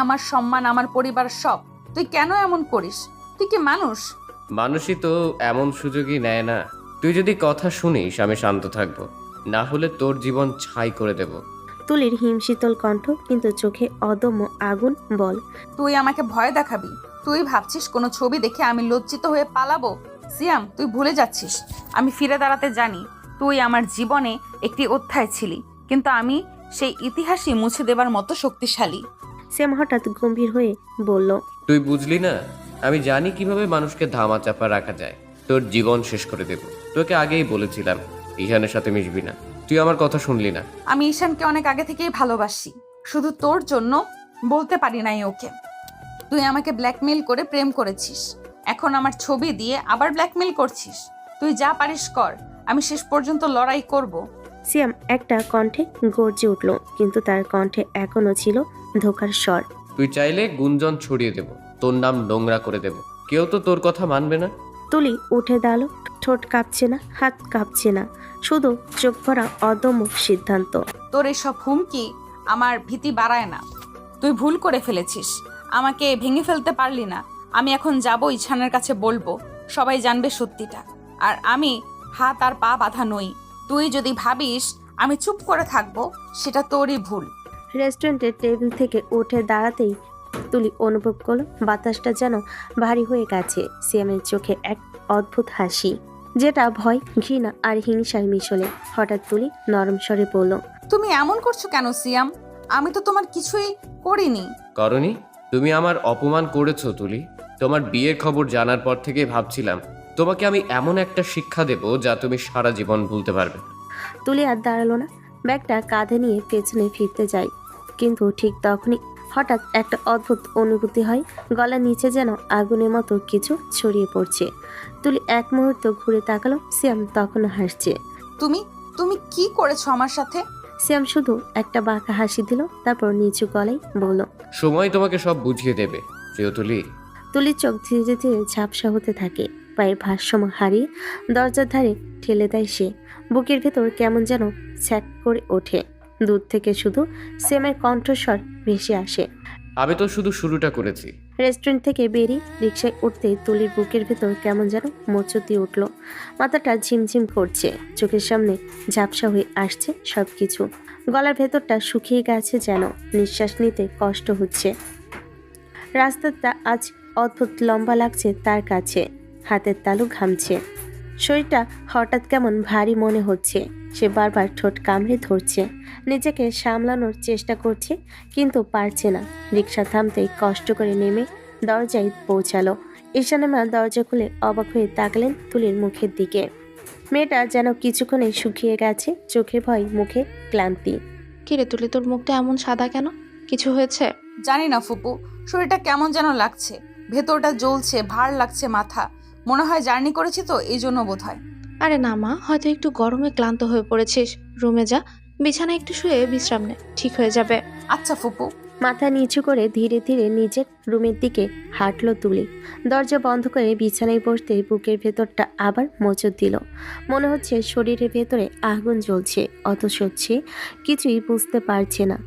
আমার সম্মান, আমার পরিবার, সব। তুই কেন এমন করিস? তুই কি মানুষ? মানুষই তো এমন সুযোগই নেয় না। তুই যদি কথা শুনিস আমি শান্ত থাকবো, না হলে তোর জীবন ছাই করে দেব। তুলির হিমশীতল কণ্ঠ, কিন্তু চোখে অদম্য আগুন। বল, তুই আমাকে ভয় দেখাবি? তুই ভাবছিস কোনো ছবি দেখে আমি লজ্জিত হয়ে পালাবো? সিয়াম, তুই ভুলে যাচ্ছিস আমি ফিরে দাঁড়াতে জানি। তুই আমার জীবনে একটি অধ্যায় ছিলি, কিন্তু আমি সেই ইতিহাসই মুছে দেবার মতো শক্তিশালী। শ্যাম হঠাৎ গম্ভীর হয়ে বলল, তুই বুঝলি না, আমি জানি কিভাবে মানুষকে ধামা চাপা রাখা যায়। তোর জীবন শেষ করে দেব। তোকে আগেই বলেছিলাম ইহানের সাথে মিশবি না, তুই আমার কথা শুনলি না। আমি ঈশানকে অনেক আগে থেকেই ভালোবাসি, শুধু তোর জন্য বলতে পারি নাই ওকে। তুই আমাকে ব্ল্যাকমেইল করে প্রেম করেছিস, এখন আমার ছবি দিয়ে আবার ব্ল্যাকমেইল করছিস। তুই যা পারিস কর, আমি শেষ পর্যন্ত লড়াই করব। শ্যাম একটা কণ্ঠে গর্জে উঠল, কিন্তু তার কণ্ঠে এখনো ছিল ধোকার স্বর। তুই চাইলে গুঞ্জন ছড়িয়ে দেব, তোর নাম নোংরা করে দেব, কেউ তো তোর কথা মানবে না। তুলি উঠে দাঁড়ালো, ঠোঁট কাঁপছে না, হাত কাঁপছে না, শুধু চোখ ভরা অদম্য সিদ্ধান্ত। তোর এসব হুমকি আমার ভীতি বাড়ায় না। তুই ভুল করে ফেলেছিস, আমাকে ভেঙে ফেলতে পারলি না। আমি এখন যাব, ঈশানের কাছে বলবো, সবাই জানবে সত্যিটা। আর আমি হাত আর পা বাঁধা নই। তুই যদি ভাবিস আমি চুপ করে থাকবো, সেটা তোরই ভুল। রেস্টুরেন্টের টেবিল থেকে উঠে দাঁড়াতেই তুলি অনুভব করলো বাতাসটা যেন ভারী হয়ে গেছে। সিয়ামের চোখে এক অদ্ভুত হাসি, যেটা ভয়, ঘৃণা আর হিংসায় মিশলে। হঠাৎ তুলি নরম স্বরে বলল, তুমি এমন করছো কেন সিয়াম? আমি তো তোমার কিছুই করিনি। করনি? তুমি আমার অপমান করেছো তুলি। তোমার বিয়ের খবর জানার পর থেকে ভাবছিলাম তোমাকে আমি এমন একটা শিক্ষা দেব যা তুমি সারা জীবন ভুলতে পারবে না। তুলি আর দাঁড়ালো না, ব্যাগটা কাঁধে নিয়ে পেছনে ফিরতে যায়। কিন্তু ঠিক তখনই হঠাৎ একটা অদ্ভুত অনুভূতি হয়, গলার নিচে যেন আগুনের মতো কিছু ছড়িয়ে পড়ছে। তুলি এক মুহূর্ত ঘুরে তাকালো, সিয়াম তখনও হাসছে। তুমি তুমি কি করেছো আমার সাথে? সিয়াম শুধু একটা বাঁকা হাসি দিল, তারপর নিচু গলায় বলল। সময় তোমাকে সব বুঝিয়ে দেবে প্রিয় তুলি। তুলির চোখ ধীরে ধীরে ঝাপসা হতে থাকে, পায়ের ভারসাম্য হারিয়ে দরজার ধারে ঠেলে দেয় সে। বুকের ভেতর কেমন যেন ছ্যাক করে ওঠে। দূর থেকে শুধু সিয়ামের কণ্ঠস্বর ভেসে আসে। আমি তো শুধু শুরুটা করেছি। রেস্টুরেন্ট থেকে বেরিয়ে রিকশায় উঠতেই তুলির বুকের ভেতর কেমন যেন মোচড় দিয়ে উঠল। মাথাটা ঝিমঝিম করছে, চোখের সামনে ঝাপসা হয়ে আসছে সবকিছু। গলার ভেতরটা শুকিয়ে গেছে যেন, নিঃশ্বাস নিতে কষ্ট হচ্ছে। রাস্তাটা আজ অদ্ভুত লম্বা লাগছে তার কাছে, হাতের তালু ঘামছে। শরীরটা হঠাৎ কেমন ভারী মনে হচ্ছে। সে বারবার ঠোঁট কামড়ে ধরছে, নিজেকে সামলানোর চেষ্টা করছে কিন্তু পারছে না। রিকশা থামতেই কষ্ট করে নেমে দরজায় পৌঁছালো। ঈশানীমা দরজা খুলে অবাক হয়ে তাকালেন তুলির মুখের দিকে। মেয়েটা যেন কিছুক্ষণে শুকিয়ে গেছে, চোখে ভয়, মুখে ক্লান্তি। কিরে তুলি, তোর মুখটা এমন সাদা কেন? কিছু হয়েছে? জানি না ফুপু, শরীরটা কেমন যেন লাগছে, ভেতরটা জ্বলছে, ভার লাগছে মাথা। মনে হয় জার্নি করেছি তো, এই জন্য বোধ হয়। আরে না মা, হয়তো একটু গরমে ক্লান্ত হয়ে পড়েছিস। রুমে যা, বিছানায় একটু শুয়ে বিশ্রাম নে, ঠিক হয়ে যাবে। আচ্ছা ফুপু। মাথা নিচু করে ধীরে ধীরে নিজের রুমের দিকে হাঁটলো তুলি। দরজা বন্ধ করে বিছানায় বসতে বুকের ভেতরটা আবার মোচড় দিল। মনে হচ্ছে শরীরের ভেতরে আগুন জ্বলছে, অথচ সে কিছুই বুঝতে পারছে না।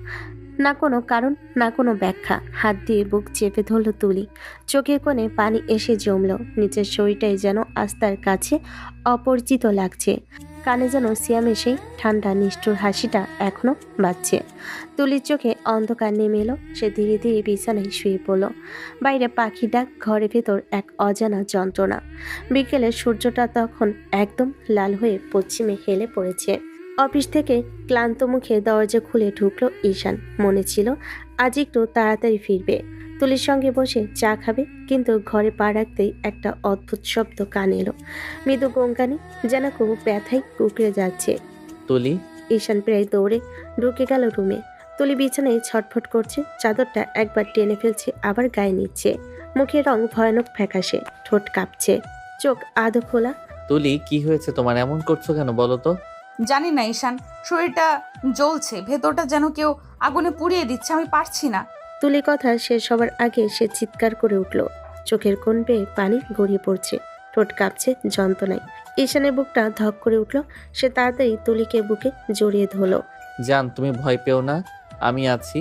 না কোনো কারণ, না কোনো ব্যাখ্যা। হাত দিয়ে বুক চেপে ধরল তুলি। চোখের কোণে পানি এসে জমলো। নিচের শরীরটাই যেন আস্তার কাছে অপরিচিত লাগছে। কানে যেন সিয়ামের সেই ঠান্ডা নিষ্ঠুর হাসিটা এখনো বাজছে। তুলির চোখে অন্ধকার নেমে এলো। সে ধীরে ধীরে বিছানায় শুয়ে পড়ল। বাইরে পাখি ডাক, ঘরের ভেতর এক অজানা যন্ত্রণা। বিকেলের সূর্যটা তখন একদম লাল হয়ে পশ্চিমে হেলে পড়েছে। অফিস থেকে ক্লান্ত মুখে দরজা খুলে ঢুকলো ঈশান। মনে ছিল আজ একটু তাড়াতাড়ি ফিরবে, তুলির সঙ্গে বসে চা খাবে। কিন্তু ঘরে পা রাখতেই একটা অদ্ভুত শব্দ কানে এলো, মৃদু গঙ্গানি, যেন খুব ব্যথায় কুকড়ে যাচ্ছে। তুলি, ঈশান প্রায় দৌড়ে ঢুকে গেল রুমে। তুলি বিছানায় ছটফট করছে, চাদরটা একবার টেনে ফেলছে, আবার গায়ে নিচ্ছে। মুখের রং ভয়ানক ফ্যাকাশে, ঠোঁট কাঁপছে, চোখ আধো খোলা। তুলি কি হয়েছে তোমার? এমন করছো কেন বলো তো? জানি না ঈশান, শরীরটা জ্বলছে, ভেতরটা যেন কেউ আগুনে পুড়িয়ে দিচ্ছে, আমি পারছি না। তুলির কথা শেষ হবার আগে সে চিৎকার করে উঠল। চোখের কোণ বেয়ে পানি গড়িয়ে পড়ছে, ঠোঁট কাঁপছে যন্ত্রণায়। ঈশানের বুকটা ধক করে উঠল। সে তাড়াতাড়ি তুলিকে বুকে জড়িয়ে ধরল। জান, তুমি ভয় পেও না, আমি আছি।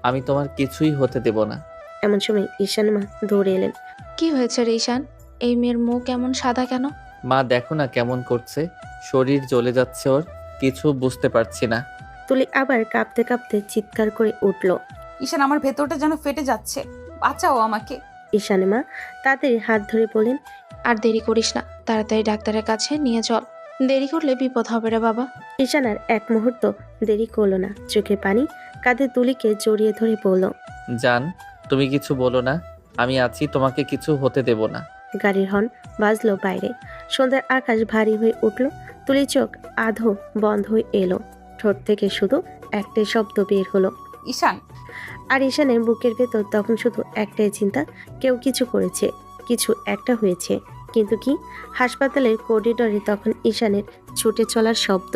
আমি তোমার কিছুই হতে দেব না। এমন সময় ঈশান মা দৌড়ে এলেন। কি হয়েছে রে ঈশান? এই মেয়ের মুখ এমন সাদা কেন? মা দেখো না কেমন করছে, শরীর জ্বলে যাচ্ছে ওর, কিছু বুঝতে পারছি না। তুলি আবার কাঁপতে কাঁপতে চিৎকার করে উঠল। ঈশান, আমার ভেতরটা যেন ফেটে যাচ্ছে, বাঁচাও আমাকে। ঈশানের মা তাদের হাত ধরে বলেন, আর দেরি করিস না, তাড়াতাড়ি ডাক্তারের কাছে নিয়ে চল। দেরি করলে বিপদ হবে রে বাবা। ঈশান আর এক মুহূর্ত দেরি করলো না, চোখে পানি, কাঁধে তুলিকে জড়িয়ে ধরে বলল, জান, তুমি কিছু বলো না, আমি আছি, তোমাকে কিছু হতে দেব না। গাড়ির হর্ন বাজলো বাইরে। সন্ধ্যার আকাশ ভারী হয়ে উঠল। তুলির চোখ আধো বন্ধ হয়ে এলো। ঠোঁট থেকে শুধু একটাই শব্দ বের হলো, ঈশান। আর ঈশানের বুকের ভেতর তখন শুধু একটাই চিন্তা, কেউ কিছু করেছে, কিছু একটা হয়েছে। কিন্তু কি? হাসপাতালের করিডোরে তখন ঈশানের ছুটে চলার শব্দ।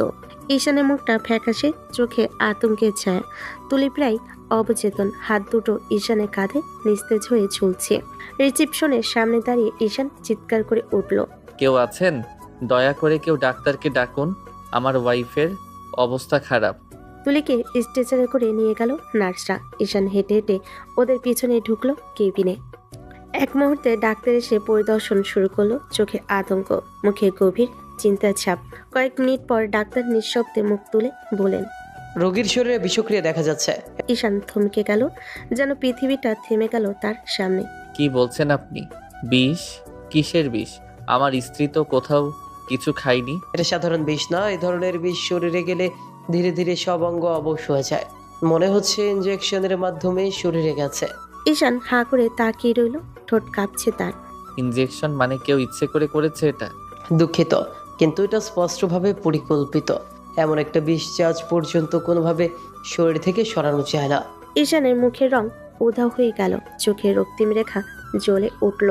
ঈশানের মুখটা ফ্যাকাশে, চোখে আতঙ্কের ছায়া। তুলি প্রায় অবচেতন, হাত দুটো ঈশানের কাঁধে নিস্তেজ হয়ে ঝুলছে। রিসিপশনের সামনে দাঁড়িয়ে ঈশান চিৎকার করে উঠল, কেউ আছেন? দয়া করে কেউ ডাক্তারকে ডাকুন, আমার ওয়াইফের অবস্থা খারাপ। তুলিকে স্ট্রেচারে করে নিয়ে গেল নার্সরা। ঈশান হেঁটে হেঁটে ওদের পিছনে ঢুকলো কেবিনে। এক মুহূর্তে ডাক্তার এসে পরিদর্শন শুরু করলো। চোখে আতঙ্ক, মুখে গভীর চিন্তার ছাপ। কয়েক মিনিট পর ডাক্তার নিঃশব্দে মুখ তুলে বলেন, রোগীর শরীরে বিষক্রিয়া দেখা যাচ্ছে। ঈশান থমকে গেল, যেন পৃথিবীটা থেমে গেল তার সামনে। কি বলছেন আপনি? বিষ? কিসের বিষ? আমার স্ত্রী তো কোথাও কিছু খায়নি। এটা সাধারণ বিষ না, এই ধরনের বিষ শরীরে গেলে ধীরে ধীরে সব অঙ্গ অবশ হয়ে যায়। মনে হচ্ছে ইনজেকশনের মাধ্যমে শরীরে গেছে। ঈশান হাঁ করে তাকিয়ে রইল, ঠোঁট কাঁপছে তার। ইনজেকশন মানে কেউ ইচ্ছে করে করেছে এটা? দুঃখিত, কিন্তু এটা স্পষ্টভাবে পরিকল্পিত। এমন একটা বিষ যা আজ পর্যন্ত কোনোভাবে শরীর থেকে সরানো যায় না। ঈশানের মুখের রং উধাও হয়ে গেল, চোখে রক্তিম রেখা জ্বলে উঠল।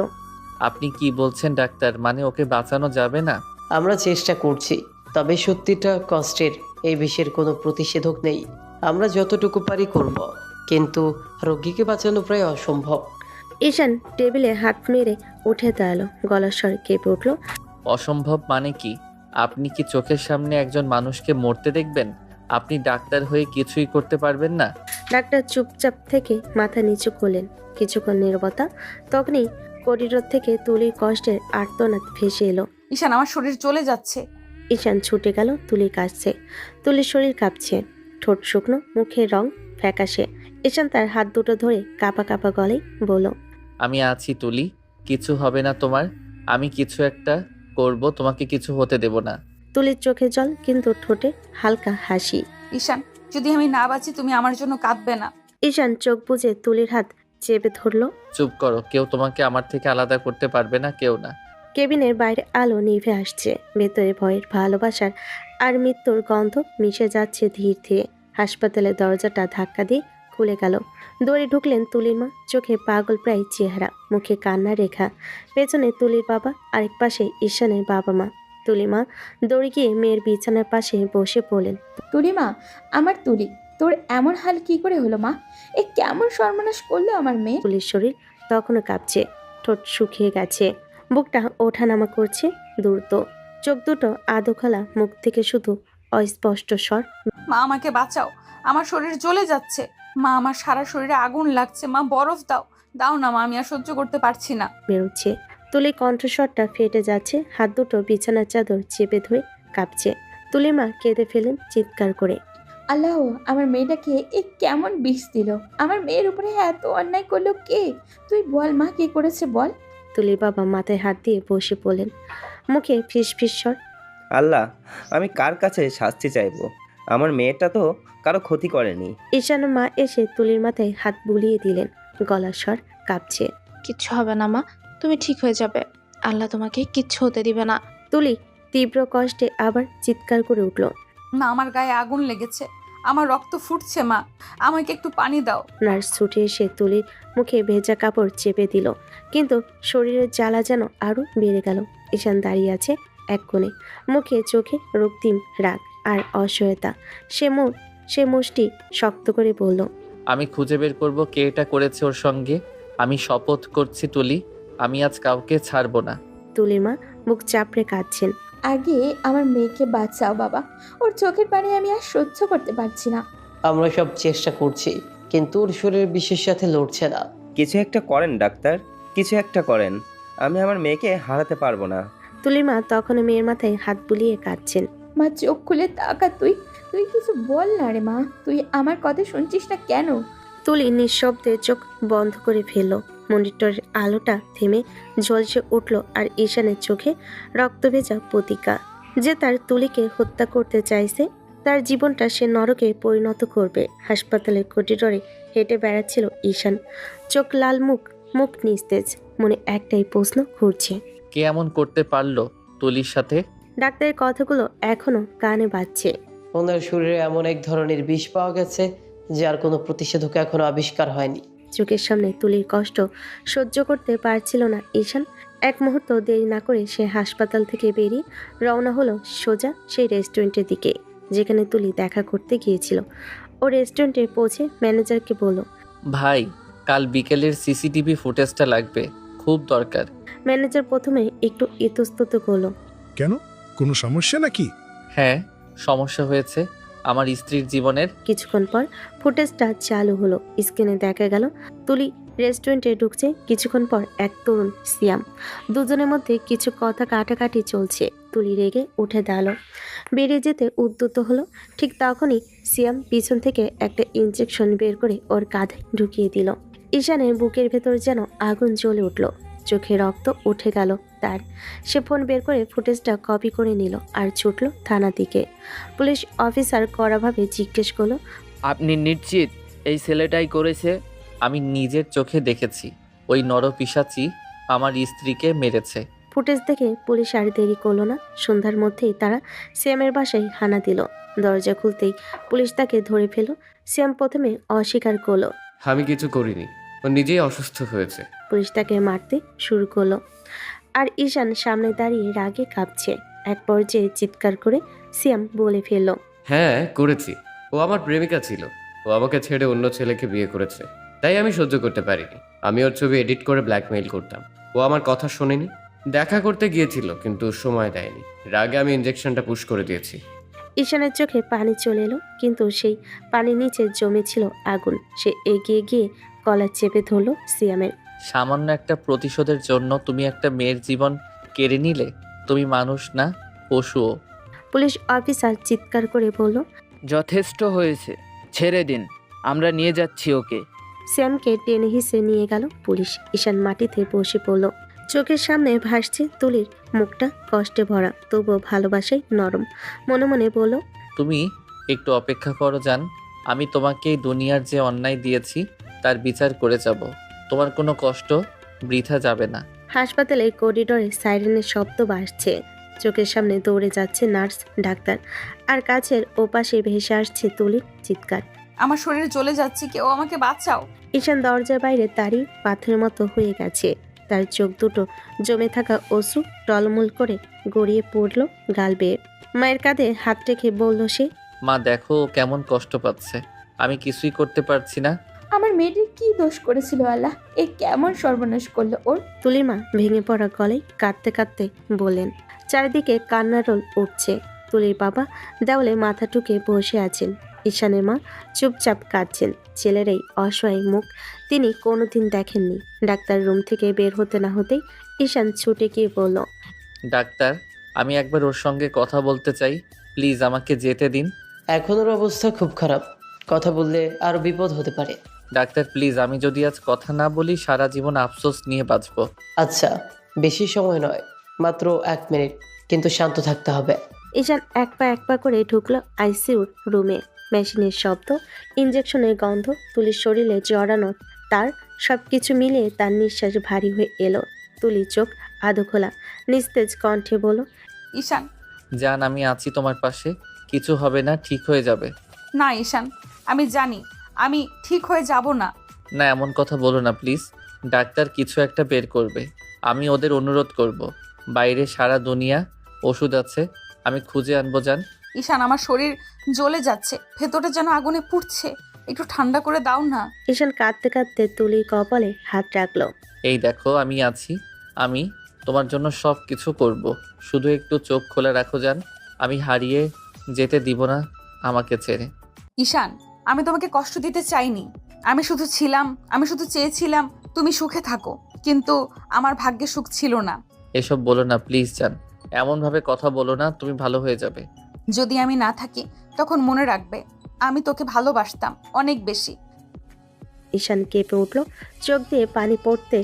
আপনি কি বলছেন ডাক্তার? মানে ওকে বাঁচানো যাবে না? আমরা চেষ্টা করছি, তবে সত্যিটা কষ্টের। এই বিষের কোনো প্রতিষেধক নেই। আমরা যতটুকু পারি করব, কিন্তু রোগীকে বাঁচানো প্রায় অসম্ভব। ঈশান টেবিলে হাত মেরে উঠে দাঁড়ালো, গলার স্বর কেঁপে উঠল। অসম্ভব মানে কি? আপনি কি চোখের সামনে একজন মানুষকে মরতে দেখবেন? আপনি ডাক্তার হয়ে কিছুই করতে পারবেন না? ডাক্তার চুপচাপ থেকে মাথা নিচু করলেন। কিছুক্ষণ নীরবতা, তখনই করিডোর থেকে তুলির কষ্টের আর্তনাদ ভেসে এলো। ঈশান, আমার শরীর চলে যাচ্ছে। ঈশান ছুটে গেল তুলির কাছে। তুলির শরীর কাঁপছে, ঠোঁট শুকনো, মুখের রং ফ্যাকাশে। ঈশান তার হাত দুটো ধরে কাঁপা কাঁপা গলায় বলল, আমি আছি তুলি, কিছু হবে না তোমার। আমি কিছু একটা করব, তোমাকে কিছু হতে দেব না। তুলির চোখে জল, কিন্তু ঠোঁটে হালকা হাসি। ঈশান, যদি আমি না বাঁচি তুমি আমার জন্য কাঁদবে না। ঈশান চোখ বুজে তুলির হাত চেপে ধরলো। চুপ করো, কেউ তোমাকে আমার থেকে আলাদা করতে পারবে না, কেউ না। কেবিনের বাইরে আলো নিভে আসছে, ভেতরে ভয়ের, ভালোবাসার আর মৃত্যুর গন্ধ মিশে যাচ্ছে ধীরে ধীরে। হাসপাতালের দরজাটা ধাক্কা দিয়ে খুলে গেল। দৌড়ে ঢুকলেন তুলির মা, চোখে পাগল প্রায় চেহারা, মুখে কান্না রেখা। পেছনে তুলির বাবা, আরেক পাশে ঈশানের বাবা মা। তুলি মা দৌড়ে গিয়ে মেয়ের বিছানার পাশে বসে পড়লেন। তুলি মা, আমার তুলি, তোর এমন হাল কি করে হলো মা? এ কেমন সর্বনাশ করলো আমার মেয়ে? তুলির শরীর তখনও কাঁপছে, ঠোঁট শুকিয়ে গেছে, বুকটা ওঠানামা করছে দ্রুত। চোখ দুটো আধো খোলা, মুখ থেকে শুধু অস্পষ্ট স্বর। মা, আমাকে বাঁচাও, আমার শরীর জ্বলে যাচ্ছে। মা, আমার সারা শরীরে আগুন লাগছে। মা, বরফ দাও, দাও না মা, আমি আর সহ্য করতে পারছি না। বেরোচ্ছে। তুলির কণ্ঠস্বরটা ফেটে যাচ্ছে, হাত দুটো বিছানার চাদর চেপে ধরে কাঁপছে। তুলির মা কেঁদে ফেলেন চিৎকার করে। আল্লাহ, আমার মেয়েটাকে এ কেমন বিষ দিল? আমার মেয়ের উপরে এত অন্যায় করলো কে? তুই বল মা, কে করেছে বল? তুলির বাবা মাথায় হাত দিয়ে বসে পড়লেন, মুখে ফিস ফিস স্বর। আল্লাহ, আমি কার কাছে শাস্তি চাইবো? আমার মেয়েটা তো কারো ক্ষতি করেনি। ঈশানের মা এসে তুলির মাথায় হাত বুলিয়ে দিলেন, গলার স্বর কাঁপছে। কিচ্ছু হবে না মা, তুমি ঠিক হয়ে যাবে। আল্লাহ তোমাকে কিচ্ছু হতে দিবে না। তুলি তীব্র কষ্টে আবার চিৎকার করে উঠল। মা, আমার গায়ে আগুন লেগেছে, আমার রক্ত ফুটছে। মা, আমাকে একটু পানি দাও। নার্স ছুটে এসে তুলির মুখে ভেজা কাপড় চেপে দিল, কিন্তু শরীরের জ্বালা যেন আরো বেড়ে গেল। ঈশান দাঁড়িয়ে আছে এক কোণে, মুখে চোখে রক্তিম রাগ আর অসহায়তা। সে মুষ্টি শক্ত করে বলল, আমি খুঁজে বের করব কে এটা করেছে ওর সঙ্গে। আমি শপথ করছি তুলি, আমি আজ কাউকে ছাড়বো না। তুলির মা মুখ চাপড়ে কাঁদছেন। আগে আমার মেয়েকে বাঁচাও বাবা, ওর চোখের পানি আমি আর সহ্য করতে পারছি না। আমরা সব চেষ্টা করছি, কিন্তু ওর শরীর বিষের সাথে লড়ছে না। কিছু একটা করেন ডাক্তার, কিছু একটা করেন। আমি আমার মেয়েকে হারাতে পারবো না। তুলির মা তখন মেয়ের মাথায় হাত বুলিয়ে কাঁদছেন। মা, চোখ খুলে তাকা, তুই কিছু বল না রে মা, তুই আমার কথা শুনছিস না কেন? তুলি নিঃশব্দে চোখ বন্ধ করে ফেলল। মনিটরের আলোটা থেমে ঝলসে উঠল, আর ঈশানের চোখে রক্তভেজা প্রতিজ্ঞা যে তার তুলিকে হত্যা করতে চাইছে, তার জীবনটা সে নরকে পরিণত করবে। হাসপাতালের করিডোরে হেঁটে বেড়াচ্ছিল ঈশান, চোখ লাল, মুখ নিস্তেজ, মনে একটাই প্রশ্ন ঘুরছে। কে এমন করতে পারলো তুলির সাথে? ডাক্তারের কথাগুলো এখনো কানে বাজছে। ওনার শরীরে এমন এক ধরনের বিষ পাওয়া গেছে যার কোনো প্রতিষেধক এখনো আবিষ্কার হয়নি। চোখের সামনে তুলির কষ্ট সহ্য করতে পারছিল না ঈশান। এক মুহূর্ত দেরি না করে সে হাসপাতাল থেকে বেরিয়ে রওনা হলো সোজা সেই রেস্টুরেন্টের দিকে যেখানে তুলি দেখা করতে গিয়েছিল। ও রেস্টুরেন্টে পৌঁছে ম্যানেজারকে বলল, ভাই, কাল বিকেলের সিসিটিভি ফুটেজটা লাগবে, খুব দরকার। ম্যানেজার প্রথমে একটু ইতস্তত করলো। কেন, কোনো সমস্যা নাকি? হ্যাঁ, সমস্যা হয়েছে আমার স্ত্রীর জীবনের। কিছুক্ষণ পর ফুটেজটা চালু হলো। স্ক্রিনে দেখা গেল তুলি রেস্টুরেন্টে ঢুকছে। কিছুক্ষণ পর এক তরুণ সিয়াম, দুজনের মধ্যে কিছু কথা কাটাকাটি চলছে। তুলি রেগে উঠে দাঁড়ালো, বেরিয়ে যেতে উদ্যত হলো। ঠিক তখনই সিয়াম পিছন থেকে একটা ইনজেকশন বের করে ওর কাঁধে ঢুকিয়ে দিল। ঈশানের বুকের ভেতর যেন আগুন জ্বলে উঠল, চোখে রক্ত উঠে গেল তার। সে ফোন বের করে ফুটেজটা কপি করে নিল আর ছুটল থানা দিকে। পুলিশ অফিসার কড়াভাবে জিজ্ঞেস করলো, আপনি নিশ্চিত এই ছেলেটাই করেছে? আমি নিজের চোখে দেখেছি ওই নরপিশাচি আমার স্ত্রীকে মেরেছে। ফুটেজ দেখে পুলিশ আর দেরি করলো না। সন্ধ্যার মধ্যেই তারা সিয়ামের বাসায় হানা দিল। দরজা খুলতেই পুলিশ তাকে ধরে ফেলল। সিয়াম প্রথমে অস্বীকার করলো। আমি কিছু করিনি, ও নিজেই অসুস্থ হয়েছে। পুলিশ তাকে মারতে শুরু করলো আর ঈশান সামনে দাঁড়িয়ে রাগে কাঁপছে। এক পর্যায়ে চিৎকার করে সিয়াম বলে ফেলল, হ্যাঁ করেছি, ও আমার প্রেমিকা ছিল। ও আমাকে ছেড়ে অন্য ছেলেকে বিয়ে করেছে, তাই আমি সহ্য করতে পারিনি। আমি ওর ছবি এডিট করে ব্ল্যাকমেইল করতাম। ও আমার কথা শোনেনি, দেখা করতে গিয়েছিল কিন্তু সময় দেয়নি। রাগে আমি ইঞ্জেকশনটা পুশ করে দিয়েছি। ঈশানের চোখে পানি চলে এলো, কিন্তু সেই পানির নিচে জমেছিল আগুন। সে এগিয়ে গিয়ে গলা চেপে ধরল সিয়ামের। সামান্য একটা প্রতিশোধের জন্য তুমি একটা মেয়ের জীবন কেড়ে নিলে? তুমি মানুষ না, পশুও। পুলিশ অফিসার চিৎকার করে বলল, যথেষ্ট হয়েছে, ছেড়ে দিন, আমরা নিয়ে যাচ্ছি ওকে। সিয়ামকে টেনে হিসে নিয়ে গেল পুলিশ। ঈশান মাটিতে বসে পড়ল, চোখের সামনে ভাসছে তুলির মুখটা কষ্টে ভরা, তবুও ভালোবাসায় নরম। মনে মনে বলল, তুমি একটু অপেক্ষা করো জান, আমি তোমাকে এই দুনিয়ার যে অন্যায় দিয়েছি তার বিচার করে যাব। তোমার কোনো কষ্ট বৃথা যাবে না। হাসপাতালের করিডোরে সাইরেনের শব্দ বাজছে। চোখের সামনে দৌড়ে যাচ্ছে নার্স, ডাক্তার, আর কাছের ওপাশে ভেসে আসছে তুলির চিৎকার। আমার শরীর জ্বলে যাচ্ছে, কেউ আমাকে বাঁচাও। ঈশান দরজার বাইরে তারই পাথরের মতো হয়ে গেছে। তার চোখ দুটো জমে থাকা অশ্রু টলমল করে গড়িয়ে পড়ল গাল বেয়ে। মায়ের কাঁধে হাত রেখে বলল সে, মা দেখো ও কেমন কষ্ট পাচ্ছে, আমি কিছুই করতে পারছি না। আমার মেয়েটির কি দোষ করেছিল আল্লাহ, এ কেমন সর্বনাশ করলো ওর। তুলির মা ভেঙে পড়া গলায় কাঁদতে কাঁদতে বললেন। চারিদিকে কান্নার রোল উঠছে। তুলির বাবা দেওয়ালে মাথা টুকে বসে আছেন। ঈশানের মা চুপচাপ কাঁদছেন। ছেলের এই অসহায় মুখ তিনি কোনোদিন দেখেননি। ডাক্তার রুম থেকে বের হতে না হতেই ঈশান ছুটে গিয়ে বলল, ডাক্তার, আমি একবার ওর সঙ্গে কথা বলতে চাই, প্লিজ আমাকে যেতে দিন। এখন ওর অবস্থা খুব খারাপ, কথা বললে আরো বিপদ হতে পারে। ডাক্তার প্লিজ, আমি যদি আজ কথা না বলি সারা জীবন আফসোস নিয়ে বাঁচবো। আচ্ছা, বেশি সময় নয়, মাত্র 1 মিনিট, কিন্তু শান্ত থাকতে হবে। ঈশান এক পা করে ঢুকলো আইসিইউর রুমে। মেশিনের শব্দ, ইঞ্জেকশনের গন্ধ, তুলির শরীরে জড়ানো তার, সবকিছু মিলিয়ে তার নিঃশ্বাস ভারী হয়ে এলো। তুলি চোখ আধো খোলা, নিস্তেজ কণ্ঠে বলল, ঈশান। জান, আমি আছি তোমার পাশে, কিছু হবে না, ঠিক হয়ে যাবে। না ঈশান, আমি জানি আমি ঠিক হয়ে যাব না। না, এমন কথা বলো না প্লিজ। ডাক্তার কিছু একটা বের করবে, আমি ওদের অনুরোধ করব। বাইরে সারা দুনিয়া ওষুধ আছে, আমি খুঁজে আনবো জান। ঈশান, আমার শরীর জ্বলে যাচ্ছে, ভেতরে যেন আগুনে পুড়ছে, একটু ঠান্ডা করে দাও না। ঈশান কাঁদতে কাঁদতে তুলির কপালে হাত রাখলো। এই দেখো আমি আছি, আমি তোমার জন্য সব কিছু করব, শুধু একটু চোখ খোলা রাখো জান। আমি হারিয়ে যেতে দিব না আমাকে ছেড়ে। ঈশান, আমি তোমাকে কষ্ট দিতে চাইনি, আমি শুধু চেয়েছিলাম তুমি সুখে থাকো, কিন্তু আমার ভাগ্যে সুখ ছিল না। এসব বলো না প্লিজ জান, এমনভাবে কথা বলো না, তুমি ভালো হয়ে যাবে। যদি আমি না থাকি তখন মনে রাখবে আমি তোকে ভালোবাসতাম অনেক বেশি। ঈশান কেঁপে উঠল, চোখ দিয়ে পানি পড়তে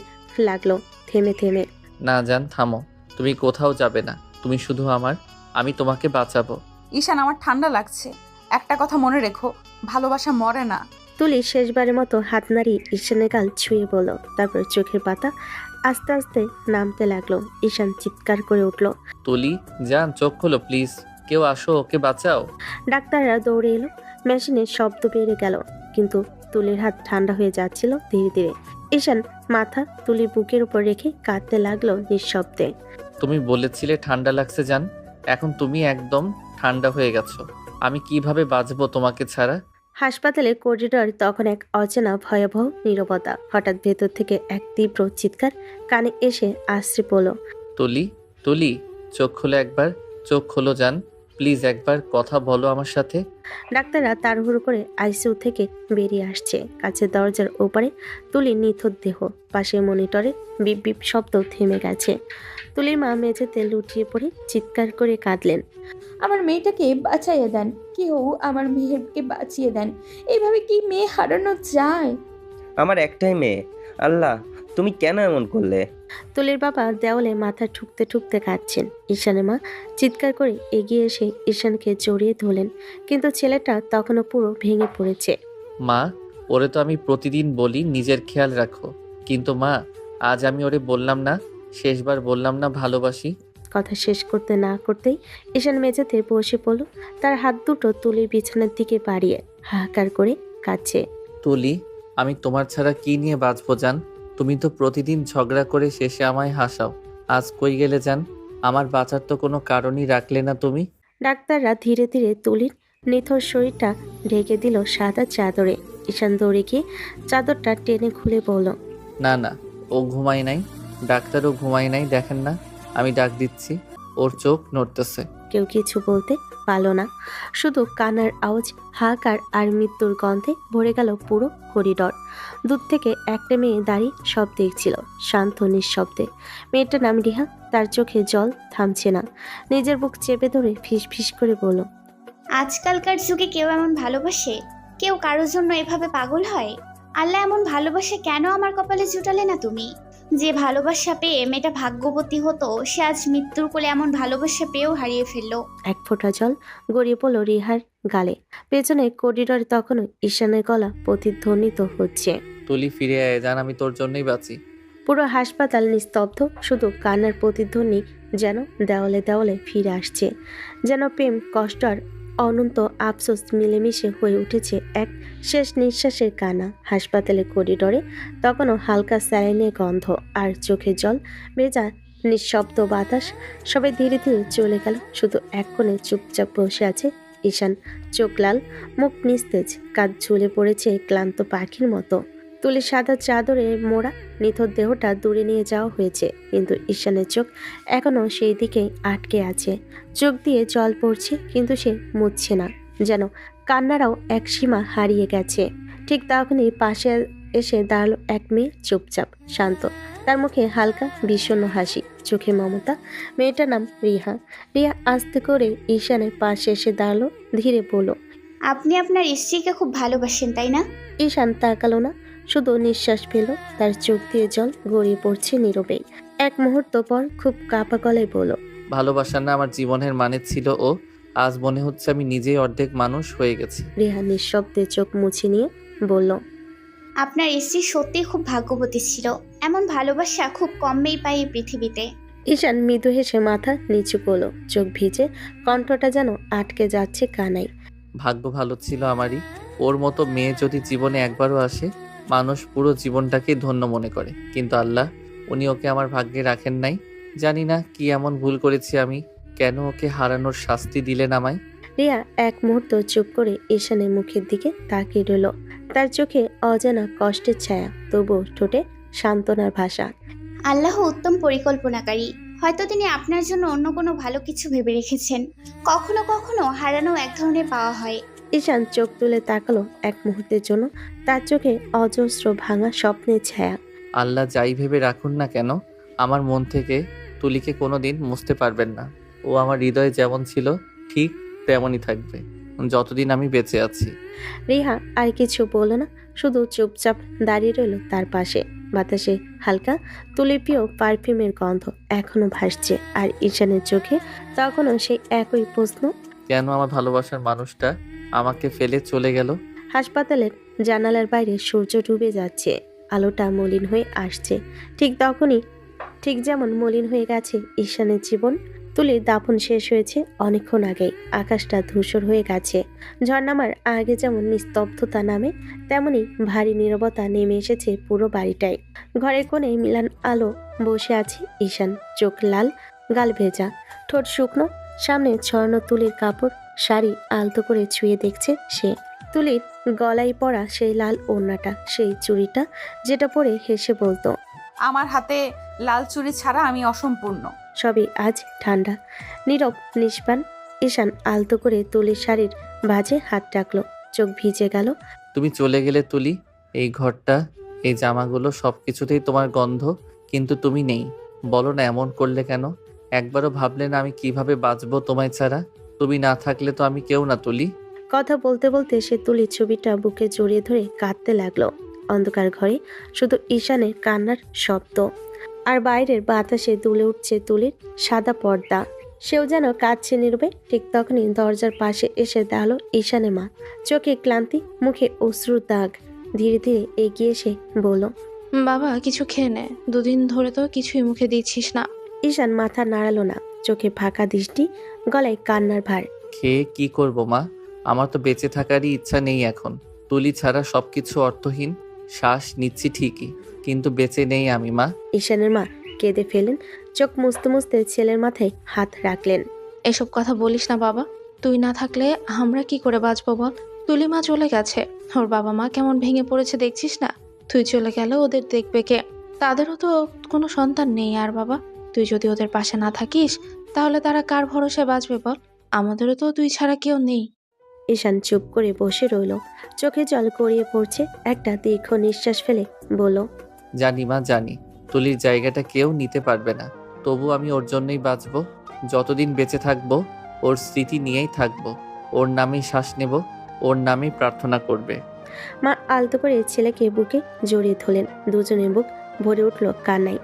লাগলো থেমে থেমে। না জান, থামো, তুমি কোথাও যাবে না, তুমি শুধু আমার, আমি তোমাকে বাঁচাবো। ঈশান, আমার ঠান্ডা লাগছে, একটা কথা মনে রেখো, ভালোবাসা মরে না। তুলি শেষবারের মতো হাত নাড়িয়ে ঈশানের গাল ছুঁয়ে বলল, তারপর চোখের পাতা আস্তে আস্তে নামতে লাগলো। ঈশান চিৎকার করে উঠল। তুলি জান, চোখ খোলো প্লিজ, কেউ আসো, ওকে বাঁচাও। ডাক্তাররা দৌড়ে এলো। মেশিনের শব্দ বেড়ে গেল, কিন্তু তুলির হাত ঠান্ডা হয়ে যাচ্ছিল ধীরে ধীরে। ঈশান মাথা তুলির বুকের উপর রেখে কাঁদতে লাগলো নিঃশব্দে। তুমি বলেছিলে ঠান্ডা লাগছে জান, এখন তুমি একদম ঠান্ডা হয়ে গেছো। আমি কিভাবে বাঁচবো তোমাকে ছাড়া? হাসপাতালের করিডর তখন এক অচেনা ভয়াবহ নীরবতা। হঠাৎ ভেতর থেকে এক তীব্র চিৎকার কানে এসে আশ্রে পড়ল। তুলি, তুলি, চোখ খোলো একবার, চোখ খোলো জান, প্লিজ একবার কথা বলো আমার সাথে। ডাক্তাররা তাড়াহুড়ো করে আইসিইউ থেকে বেরিয়ে আসছে। কাছের দরজার ওপারে তুলির নিথর দেহ, পাশে মনিটরে বিপ বিপ শব্দ থেমে গেছে। তুলির মা মেঝেতে লুটিয়ে পড়ে চিৎকার করে কাঁদলেন। আমার মেয়েটাকে বাঁচাইয়ে দেন, কেউ আমার মেয়েকে বাঁচিয়ে দেন। এইভাবে কি মেয়ে হারানো যায়? আমার একটাই মেয়ে, আল্লাহ তুমি কেন এমন করলে? তুলির বাবা দেওয়ালে মাথা ঠুকতে ঠুকতে কাঁদছেন। ঈশানের মা চিৎকার করে এগিয়ে এসে ঈশানকে জড়িয়ে ধরলেন, কিন্তু ছেলেটা তখনও পুরো ভেঙে পড়েছে। মা, ওরে তো আমি প্রতিদিন বলি নিজের খেয়াল রাখো, কিন্তু মা আজ আমি ওরে বললাম না, শেষবার বললাম না ভালোবাসি। কথা শেষ করতে না করতেই ঈশান মেঝেতে বসে পড়ল, তার হাত দুটো তুলির বিছানার দিকে বাড়িয়ে হাহাকার করে কাঁদছে। তুলি, আমি তোমার ছাড়া কি নিয়ে বাঁচবো জান? তুমি তো প্রতিদিন ঝগড়া করে শেষে আমায় হাসাও। আজ কই গেলে জান? আমার বাঁচার তো কোনো কারণই রাখলে না তুমি। ডাক্তাররা ধীরে ধীরে তুলির নিথর শরীরটা ঢেকে দিল সাদা চাদরে। ঈশান দৌড়ে গিয়ে চাদরটা টেনে খুলে বলল, না না, ও ঘুমায় নাই, ডাক্তারও ঘুমায় নাই, দেখেন না আমি ডাক দিচ্ছি, ওর চোখ নড়তেছে। কেউ কিছু বলতে পারল না, শুধু কান্নার আওয়াজ, হাহাকার আর মৃত্যুর গন্ধে ভরে গেল পুরো করিডর। দূর থেকে একটা মেয়ে দাঁড়িয়ে সব দেখছিল, শান্ত নিঃশব্দে। মেয়েটার নাম রিহা, তার চোখে জল থামছে না। নিজের বুক চেপে ধরে ফিস ফিস করে বলল, আজকালকার যুগে কেউ এমন ভালোবাসে? কেউ কারোর জন্য এভাবে পাগল হয়? আল্লাহ এমন ভালোবাসা কেন আমার কপালে জুটালে না তুমি? যে ভালোবাসা পেয়ে মেয়েটা ভাগ্যবতী হতো, সে আজ মৃত্যুর কোলে এমন ভালোবাসা পেয়েও হারিয়ে ফেললো। এক ফোঁটা জল গড়িয়ে পড়ল রিহার গালে। পেছনে করিডরে তখনও ঈশানের গলা প্রতিধ্বনিত হচ্ছে, তুলি ফিরে আয় জান, আমি তোর জন্যই বাঁচি। পুরো হাসপাতাল নিস্তব্ধ, শুধু কান্নার প্রতিধ্বনি যেন দেওয়ালে দেওয়ালে ফিরে আসছে। যেন প্রেম, কষ্ট আর অনন্ত আফসোস মিলেমিশে হয়ে উঠেছে এক শেষ নিঃশ্বাসের কান্না। হাসপাতালের করিডরে তখনও হালকা স্যালাইনের গন্ধ আর চোখের জল ভেজা নিঃশব্দ বাতাস। সবাই ধীরে ধীরে চলে গেল, শুধু এক কোণে চুপচাপ বসে আছে ঈশান। চোখ লাল, মুখ নিস্তেজ, কাঁধ ঝুলে পড়েছে ক্লান্ত পাখির মতো। তুলি সাদা চাদরে মোড়া নিথর দেহটা দূরে নিয়ে যাওয়া হয়েছে, কিন্তু ঈশানের চোখ এখনও সেই দিকেই আটকে আছে। চোখ দিয়ে জল পড়ছে, কিন্তু সে মুছছে না, যেন কান্নারাও এক সীমা হারিয়ে গেছে। ঠিক তখনই পাশে এসে দাঁড়ালো এক মেয়ে, চুপচাপ, শান্ত, তার মুখে হালকা বিষণ্ণ হাসি, চোখে মমতা। মেয়েটার নাম রিহা। রিয়া আস্তে করে ঈশানের পাশে এসে দাঁড়ালো, ধীরে বলল, আপনি আপনার স্ত্রীকে খুব ভালোবাসেন তাই না? ঈশান তাকালো না, শুধু নিঃশ্বাস ফেল। তার চোখ দিয়ে জল গড়িয়ে পড়ছে নীরবেই। এক মুহূর্ত পর খুব কাঁপা গলায় বলল, ভালোবাসা না আমার জীবনের মানে ছিল ও, আজ মনে হচ্ছে আমি নিজেই অর্ধেক মানুষ হয়ে গেছি। রিহা নিঃশব্দে চোখ মুছে নিয়ে বলল, আপনার স্ত্রী সত্যিই খুব ভাগ্যবতী ছিল। এমন ভালোবাসা খুব কমই পাই এই পৃথিবীতে। ঈশান মৃদু হেসে মাথা নিচু করলো, চোখ ভিজে, কণ্ঠটা যেন আটকে যাচ্ছে কানাই। ভাগ্য ভালো ছিল আমারই, ওর মতো মেয়ে যদি জীবনে একবারও আসে, মানুষ পুরো জীবনটাকে ধন্য মনে করে, কিন্তু আল্লাহ উনি ওকে আমার ভাগ্যে রাখেন নাই। জানি না কি এমন ভুল করেছি আমি, কেন ওকে হারানোর শাস্তি দিলেন আমায়। রিয়া এক মুহূর্ত চুপ করে ঈশানের মুখের দিকে তাকিয়ে রইল, তার চোখে অজানা কষ্টের ছায়া, তবুও ঠোঁটে সান্ত্বনার ভাষা। আল্লাহ উত্তম পরিকল্পনাকারী। হয়তো তিনি আপনার জন্য অন্য কোনো ভালো কিছু ভেবে রেখেছেন। কখনো কখনো হারানো এক ধরনের পাওয়া হয়। ঈশান চোখ তুলে তাকালো এক মুহূর্তের জন্য, তার চোখে অজস্র ভাঙা স্বপ্নের ছায়া। আল্লাহ যাই ভেবে রাখুন না কেন, আমার মন থেকে তুলিকে কোনোদিন মুছতে পারবেন না। ও আমার হৃদয়ে যেমন ছিল ঠিক তেমনই থাকবে যতদিন আমি বেঁচে আছি। রিহা আর কিছু বলল না, শুধু চুপচাপ দাঁড়িয়ে রইল তার পাশে। বাতাসে হালকা তুলিপীয় পারফিউমের গন্ধ এখনো ভাসছে, আর ঈশানের চোখে তখনও সেই একই প্রশ্ন, কেন আমার ভালোবাসার মানুষটা আমাকে ফেলে চলে গেল। হাসপাতালের জানালার বাইরে সূর্য ডুবে যাচ্ছে, আলোটা মলিন হয়ে আসছে। ঠিক যেমন মলিন হয়ে গেছে ঈশানের জীবন। তুলির দাফন শেষ হয়েছে অনেকক্ষণ আগেই, আকাশটা ধূসর হয়ে গেছে। ঝর্ণামার আগে যেমন নিস্তব্ধতা নামে, তেমনি ভারী নীরবতা নেমে এসেছে পুরো বাড়িটায়। ঘরের কোণে মিলান আলো বসে আছে ঈশান, চোখ লাল, গাল ভেজা, ঠোঁট শুকনো, সামনে ছড়ানো তুলির কাপড়, শাড়ি আলতো করে ছুঁয়ে দেখছে সে। তুলির গলায় পরা সেই লাল ওড়নাটা, সেই চুড়িটা যেটা পরে হেসে বলতো, আমার হাতে লাল চুড়ি ছাড়া আমি অসম্পূর্ণ। সবই আজ ঠান্ডা, নীরব, নিষ্পান। ঈশান আলতো করে তুলির শাড়ির ভাঁজে হাত রাখলো। চোখ ভিজে গেল। তুমি চলে গেলে তুলি, এই ঘরটা, এই জামাগুলো সব কিছুতেই তোমার গন্ধ, কিন্তু তুমি নেই। বলো না এমন করলে কেন? একবারও ভাবলে না আমি কিভাবে বাঁচবো তোমায় ছাড়া? তুমি না থাকলে তো আমি কেউ না তুলি। কথা বলতে বলতে সে তুলির ছবিটা বুকে জড়িয়ে ধরে কাঁদতে লাগলো। অন্ধকার ঘরে শুধু ঈশানের কান্নার শব্দ, আর বাইরের বাতাসে দুলে উঠছে তুলির সাদা পর্দা। সেও যেন কাঁদছে নীরবে। ঠিক তখনই দরজার পাশে এসে দাঁড়ালো ঈশানের মা। চোখে ক্লান্তি, মুখে অশ্রুর দাগ। ধীরে ধীরে এগিয়ে এসে বলল, বাবা কিছু খেয়ে নে, দুদিন ধরে তো কিছুই মুখে দিচ্ছিস না। ঈশান মাথা নাড়ালো না, চোখে ফাঁকা দৃষ্টি, গলায় কান্নার ভার। খেয়ে কি করব মা? আমার তো বেঁচে থাকারই ইচ্ছা নেই এখন। তুলি ছাড়া সবকিছু অর্থহীন। শ্বাস নিচ্ছি ঠিকই, কিন্তু বেঁচে নেই আমি মা। ঈশানের মা কেঁদে ফেলেন। চোখ মুছতে মুছতে ছেলের মাথায় হাত রাখলেন। এসব কথা বলিস না বাবা, তুই না থাকলে আমরা কি করে বাঁচবো বল? তুলি মা চলে গেছে, ওর বাবা মা কেমন ভেঙে পড়েছে দেখছিস না? তুই চলে গেলে ওদের দেখবে কে? তাদেরও তো কোনো সন্তান নেই। আর বাবা, তুই যদি ওদের পাশে না থাকিস তাহলে তারা কার ভরসায় বাঁচবে বল? আমাদেরও তো তুই ছাড়া কেউ নেই। ঈশান চুপ করে বসে রইল। চোখে জল গড়িয়ে পড়ছে। একটা দীর্ঘ নিঃশ্বাস ফেলে বলল, জানি মা, জানি তুলির জায়গাটা কেউ নিতে পারবে না। তবু আমি ওর জন্যই বাঁচবো। যতদিন বেঁচে থাকবো ওর স্মৃতি নিয়েই থাকবো। ওর নামেই শ্বাস নেব, ওর নামেই প্রার্থনা করবে। মা আলতো করে ছেলেকে বুকে জড়িয়ে ধরলেন। দুজনের বুক ভরে উঠল কান্নায়।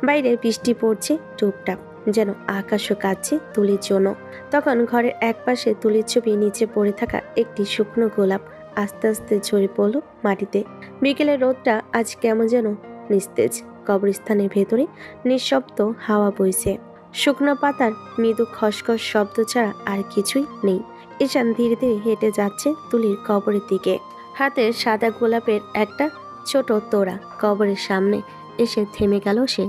বাইরে বৃষ্টি পড়ছে টুপটাপ, যেন আকাশও কাঁদছে তুলির জন্য। তখন ঘরের একপাশে তুলির ছবি নিচে পড়ে থাকা একটি শুকনো গোলাপ আস্তে আস্তে ঝরে পড়ল মাটিতে। বিকেলের রোদটা আজ কেমন যেন নিস্তেজ। কবরস্থানের ভেতরে নিঃশব্দ হাওয়া বইছে। শুকনো পাতার মৃদু খসখস শব্দ ছাড়া আর কিছুই নেই। ঈশান ধীরে ধীরে হেঁটে যাচ্ছে তুলির কবরের দিকে। হাতে সাদা গোলাপের একটা ছোট তোড়া। কবরের সামনে এসে থেমে গেল সে।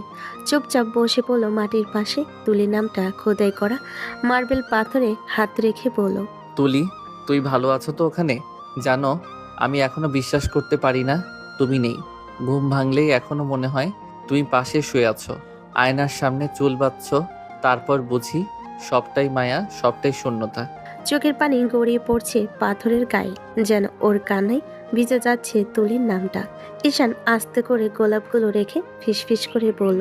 চুপচাপ বসে পড়ল মাটির পাশে। তুলির নামটা খোদাই করা মার্বেল পাথরে হাত রেখে বলল, তুলি, তুই ভালো আছো তো ওখানে? জানো, আমি এখনো বিশ্বাস করতে পারি না তুমি নেই। ঘুম ভাঙলেই এখনো মনে হয় তুমি পাশে শুয়ে আছো, আয়নার সামনে চুল বাঁধছ। তারপর বুঝি সবটাই মায়া, সবটাই শূন্যতা। চোখের পানি গড়িয়ে পড়ছে পাথরের গায়ে, যেন ওর কান্নায় ভিজে যাচ্ছে তুলির নামটা। ঈশান আস্তে করে গোলাপগুলো রেখে ফিসফিস করে বলল,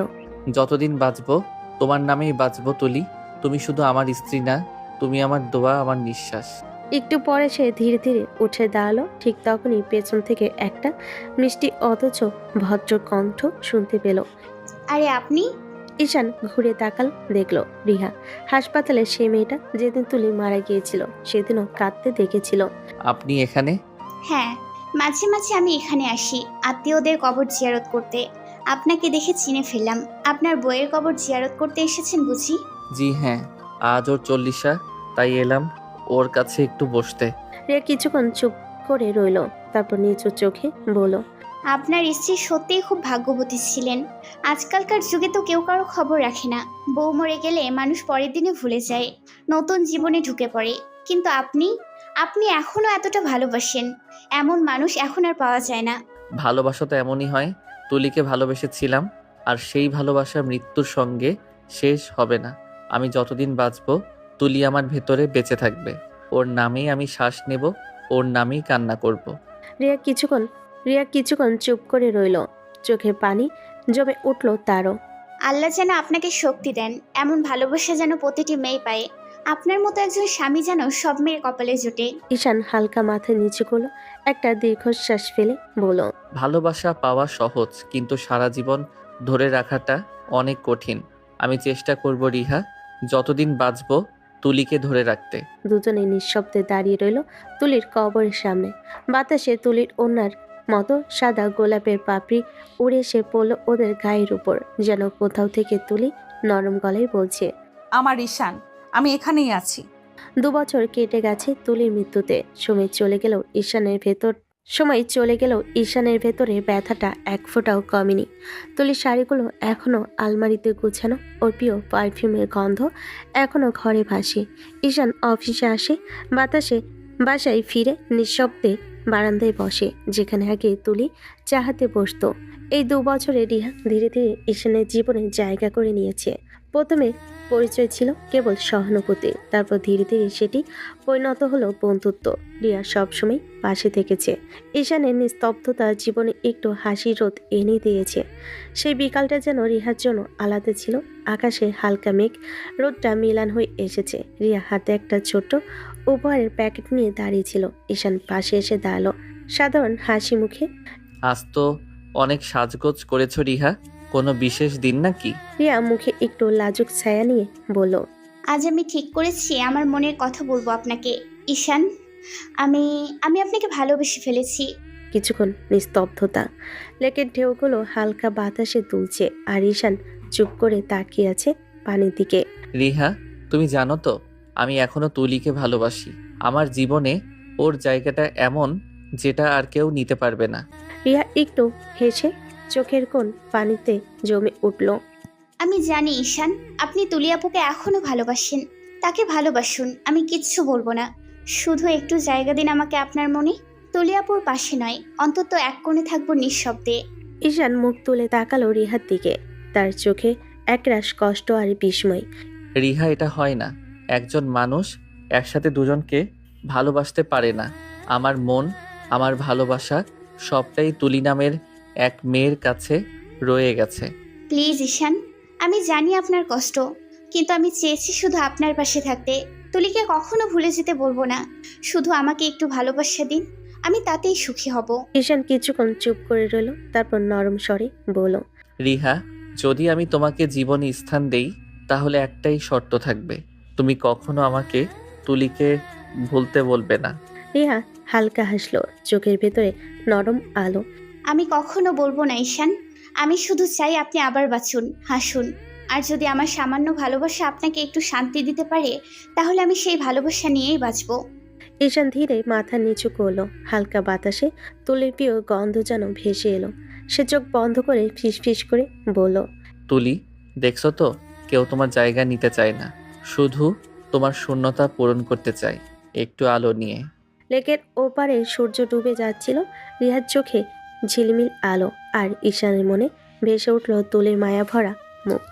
যতদিন বাঁচবো তোমার নামেই বাঁচবো তুলি। তুমি শুধু আমার স্ত্রী না, তুমি আমার দোয়া, আমার নিঃশ্বাস। একটু পরে সে ধীরে ধীরে উঠে দাঁড়ালো। ঠিক তখনই পেছন থেকে একটা মিষ্টি অথচ ভদ্র কণ্ঠ শুনতে পেল। আরে আপনি? ঈশান ঘুরে তাকাল, দেখলো রিহা। হাসপাতালে সে মেয়েটা যেদিন তুলি মারা গিয়েছিল সেদিনও কাঁদতে দেখেছিল। আপনি এখানে? হ্যাঁ, মাঝে মাঝে আমি এখানে আসি আত্মীয়দের কবর জিয়ারত করতে। আপনাকে দেখে চিনে ফেললাম। আপনার বইয়ের কবর জিয়ারত করতে এসেছেন বুঝি? জি হ্যাঁ, আজ ওর 40, তাই এলাম ওর কাছে একটু বসতে। রিয়া কিছুক্ষণ চুপ করে রইল, তারপর নিচু চোখে বলল, আপনার স্ত্রী সত্যিই খুব ভাগ্যবতী ছিলেন। আজকালকার যুগে তো কেউ কারো খবর রাখে না। বউ মরে গেলে মানুষ পরের দিনে ভুলে যায়, নতুন জীবনে ঢুকে পড়ে। কিন্তু আপনি এখনো এতটা ভালোবাসেন, এমন মানুষ এখন আর পাওয়া যায় না। ভালোবাসা তো এমনই হয়। তুলিকে ভালোবেসেছিলাম, আর সেই ভালোবাসা মৃত্যুর সঙ্গে শেষ হবে না। আমি যতদিন বাঁচবো তুলি আমার ভেতরে বেঁচে থাকবে। ওর নামেই আমি শ্বাস নেব, ওর নামেই কান্না করব। রিয়া কিছুক্ষণ চুপ করে রইল। চোখে পানি জমে উঠল তারও। আল্লাহ যেন আপনাকে শক্তি দেন, এমন ভালোবাসা যেন প্রতিটি মেয়ে পায়। আপনার মতো একজন স্বামী যেন সব মেয়ের কপালে জোটে। ঈশান হালকা মাথা নিচু করলো, একটা দীর্ঘশ্বাস ফেলে বলল, ভালোবাসা পাওয়া সহজ, কিন্তু সারা জীবন ধরে রাখাটা অনেক কঠিন। আমি চেষ্টা করব রিহা, যতদিন বাঁচবো তুলিকে ধরে রাখতে। দুজনে নিঃশব্দে দাঁড়িয়ে রইল তুলির কবরের সামনে। বাতাসে তুলির ওনার মতো সাদা গোলাপের পাপড়ি উড়ে এসে পড়ল ওদের গায়ের উপর, যেন কোথাও থেকে তুলি নরম গলায় বলছে, আমার ঈশান, আমি এখানেই আছি। 2 বছর কেটে গেছে তুলির মৃত্যুতে। সময় চলে গেলেও ঈশানের ভেতরে ব্যথাটা এক ফোঁটাও কমেনি। তুলির শাড়িগুলো এখনো আলমারিতে গুছানো, ওর প্রিয় পারফিউমের গন্ধ এখনো ঘরে ভাসে। ঈশান অফিসে আসে, বাসায় ফিরে নিঃশব্দে বারান্দায় বসে, যেখানে আগে তুলি চাহাতে বসতো। এই 2 বছরে রিহা ধীরে ধীরে ঈশানের জীবনে জায়গা করে নিয়েছে। প্রথমে পরিচয় ছিল কেবল সহানুভূতি, তারপর ধীরে ধীরে সেটি পরিণত হলো বন্ধুত্ব। রিয়া সবসময় পাশে থেকেছে। ঈশানের নিস্তব্ধতা জীবনে একটু হাসি রোদ এনে দিয়েছে। সেই বিকালটা যেন রিহার জন্য আলাদা ছিল। আকাশে হালকা মেঘ, রোদটা মিলান হয়ে এসেছে। রিয়া হাতে একটা ছোট্ট উপহারের প্যাকেট নিয়ে দাঁড়িয়েছিল। ঈশান পাশে এসে দাঁড়ালো সাধারণ হাসি মুখে। আজ তো অনেক সাজগোজ করেছো রিহা, কোনো বিশেষ দিন নাকি? রিয়া মুখে একটু লাজুক ছায়া নিয়ে বলল, আজ আমি ঠিক করেছি আমার মনের কথা বলবো আপনাকে। ঈশান, আমি আমি আপনাকে ভালোবেসে ফেলেছি। কিছুক্ষণ নিস্তব্ধতা। লেকের ঢেউগুলো হালকা বাতাসে দুলছে আর ঈশান চুপ করে তাকিয়ে আছে পানির দিকে। রিহা, তুমি জানো তো আমি এখনো তুলিকে ভালোবাসি। আমার জীবনে ওর জায়গাটা এমন যেটা আর কেউ নিতে পারবে না। রিয়া একটু হেসে চোখের কোণ পানিতে জমে উঠল। আমি জানি ঈশান, আপনি তুলি আপুকে এখনো ভালোবাসেন। তাকে ভালোবাসুন, আমি কিচ্ছু বলবো না। শুধু একটু জায়গা দিন আমাকে আপনার মনে। তুলি আপুর পাশে নয়, অন্তত এক কোণে থাকবো নিঃশব্দে। ঈশান মুখ তুলে তাকালো রিহার দিকে। তার চোখে একরাশ কষ্ট আর বিস্ময়। রিহা, এটা হয় না। একজন মানুষ একসাথে দুজনকে ভালোবাসতে পারে না। আমার মন, আমার ভালোবাসা সবটাই তুলি নামের এক মেয়ের কাছে রয়ে গেছে। প্লিজ ঈশান, আমি জানি আপনার কষ্ট, কিন্তু আমি চেয়েছি শুধু আপনার পাশে থাকতে। তুলিকে কখনো ভুলে যেতে বলবো না। শুধু আমাকে একটু ভালোবাসা দিন, আমি তাতেই সুখী হব। ঈশান কিছুক্ষণ চুপ করে রইল, তারপর নরম স্বরে বলল, রিহা, যদি আমি তোমাকে জীবনে স্থান দেই তাহলে একটাই শর্ত থাকবে, তুমি কখনো আমাকে তুলিকে ভুলতে বলবে না। রিহা হালকা হাসলো, চোখের ভেতরে নরম আলো। আমি কখনো বলবো না ঈশান। আমি শুধু চাই আপনি আবার বাঁচুন, হাসুন। আর যদি আমার সামান্য ভালোবাসা আপনাকে একটু শান্তি দিতে পারে, তাহলে আমি সেই ভালোবাসা নিয়েই বাঁচবো। ঈশান ধীরে মাথা নিচু করলো। হালকা বাতাসে তুলির প্রিয় গন্ধ যেন ভেসে এলো। সে চোখ বন্ধ করে ফিসফিস করে বলল, তুলি, দেখছো তো কেউ তোমার জায়গা নিতে চায় না, শুধু তোমার শূন্যতা পূরণ করতে চাই একটু আলো নিয়ে। লেকের ওপারে সূর্য ডুবে যাচ্ছিল। রিহার চোখে ঝিলমিল আলো আর ঈশানের মনে ভেসে উঠল তুলির মায়া ভরা মুখ।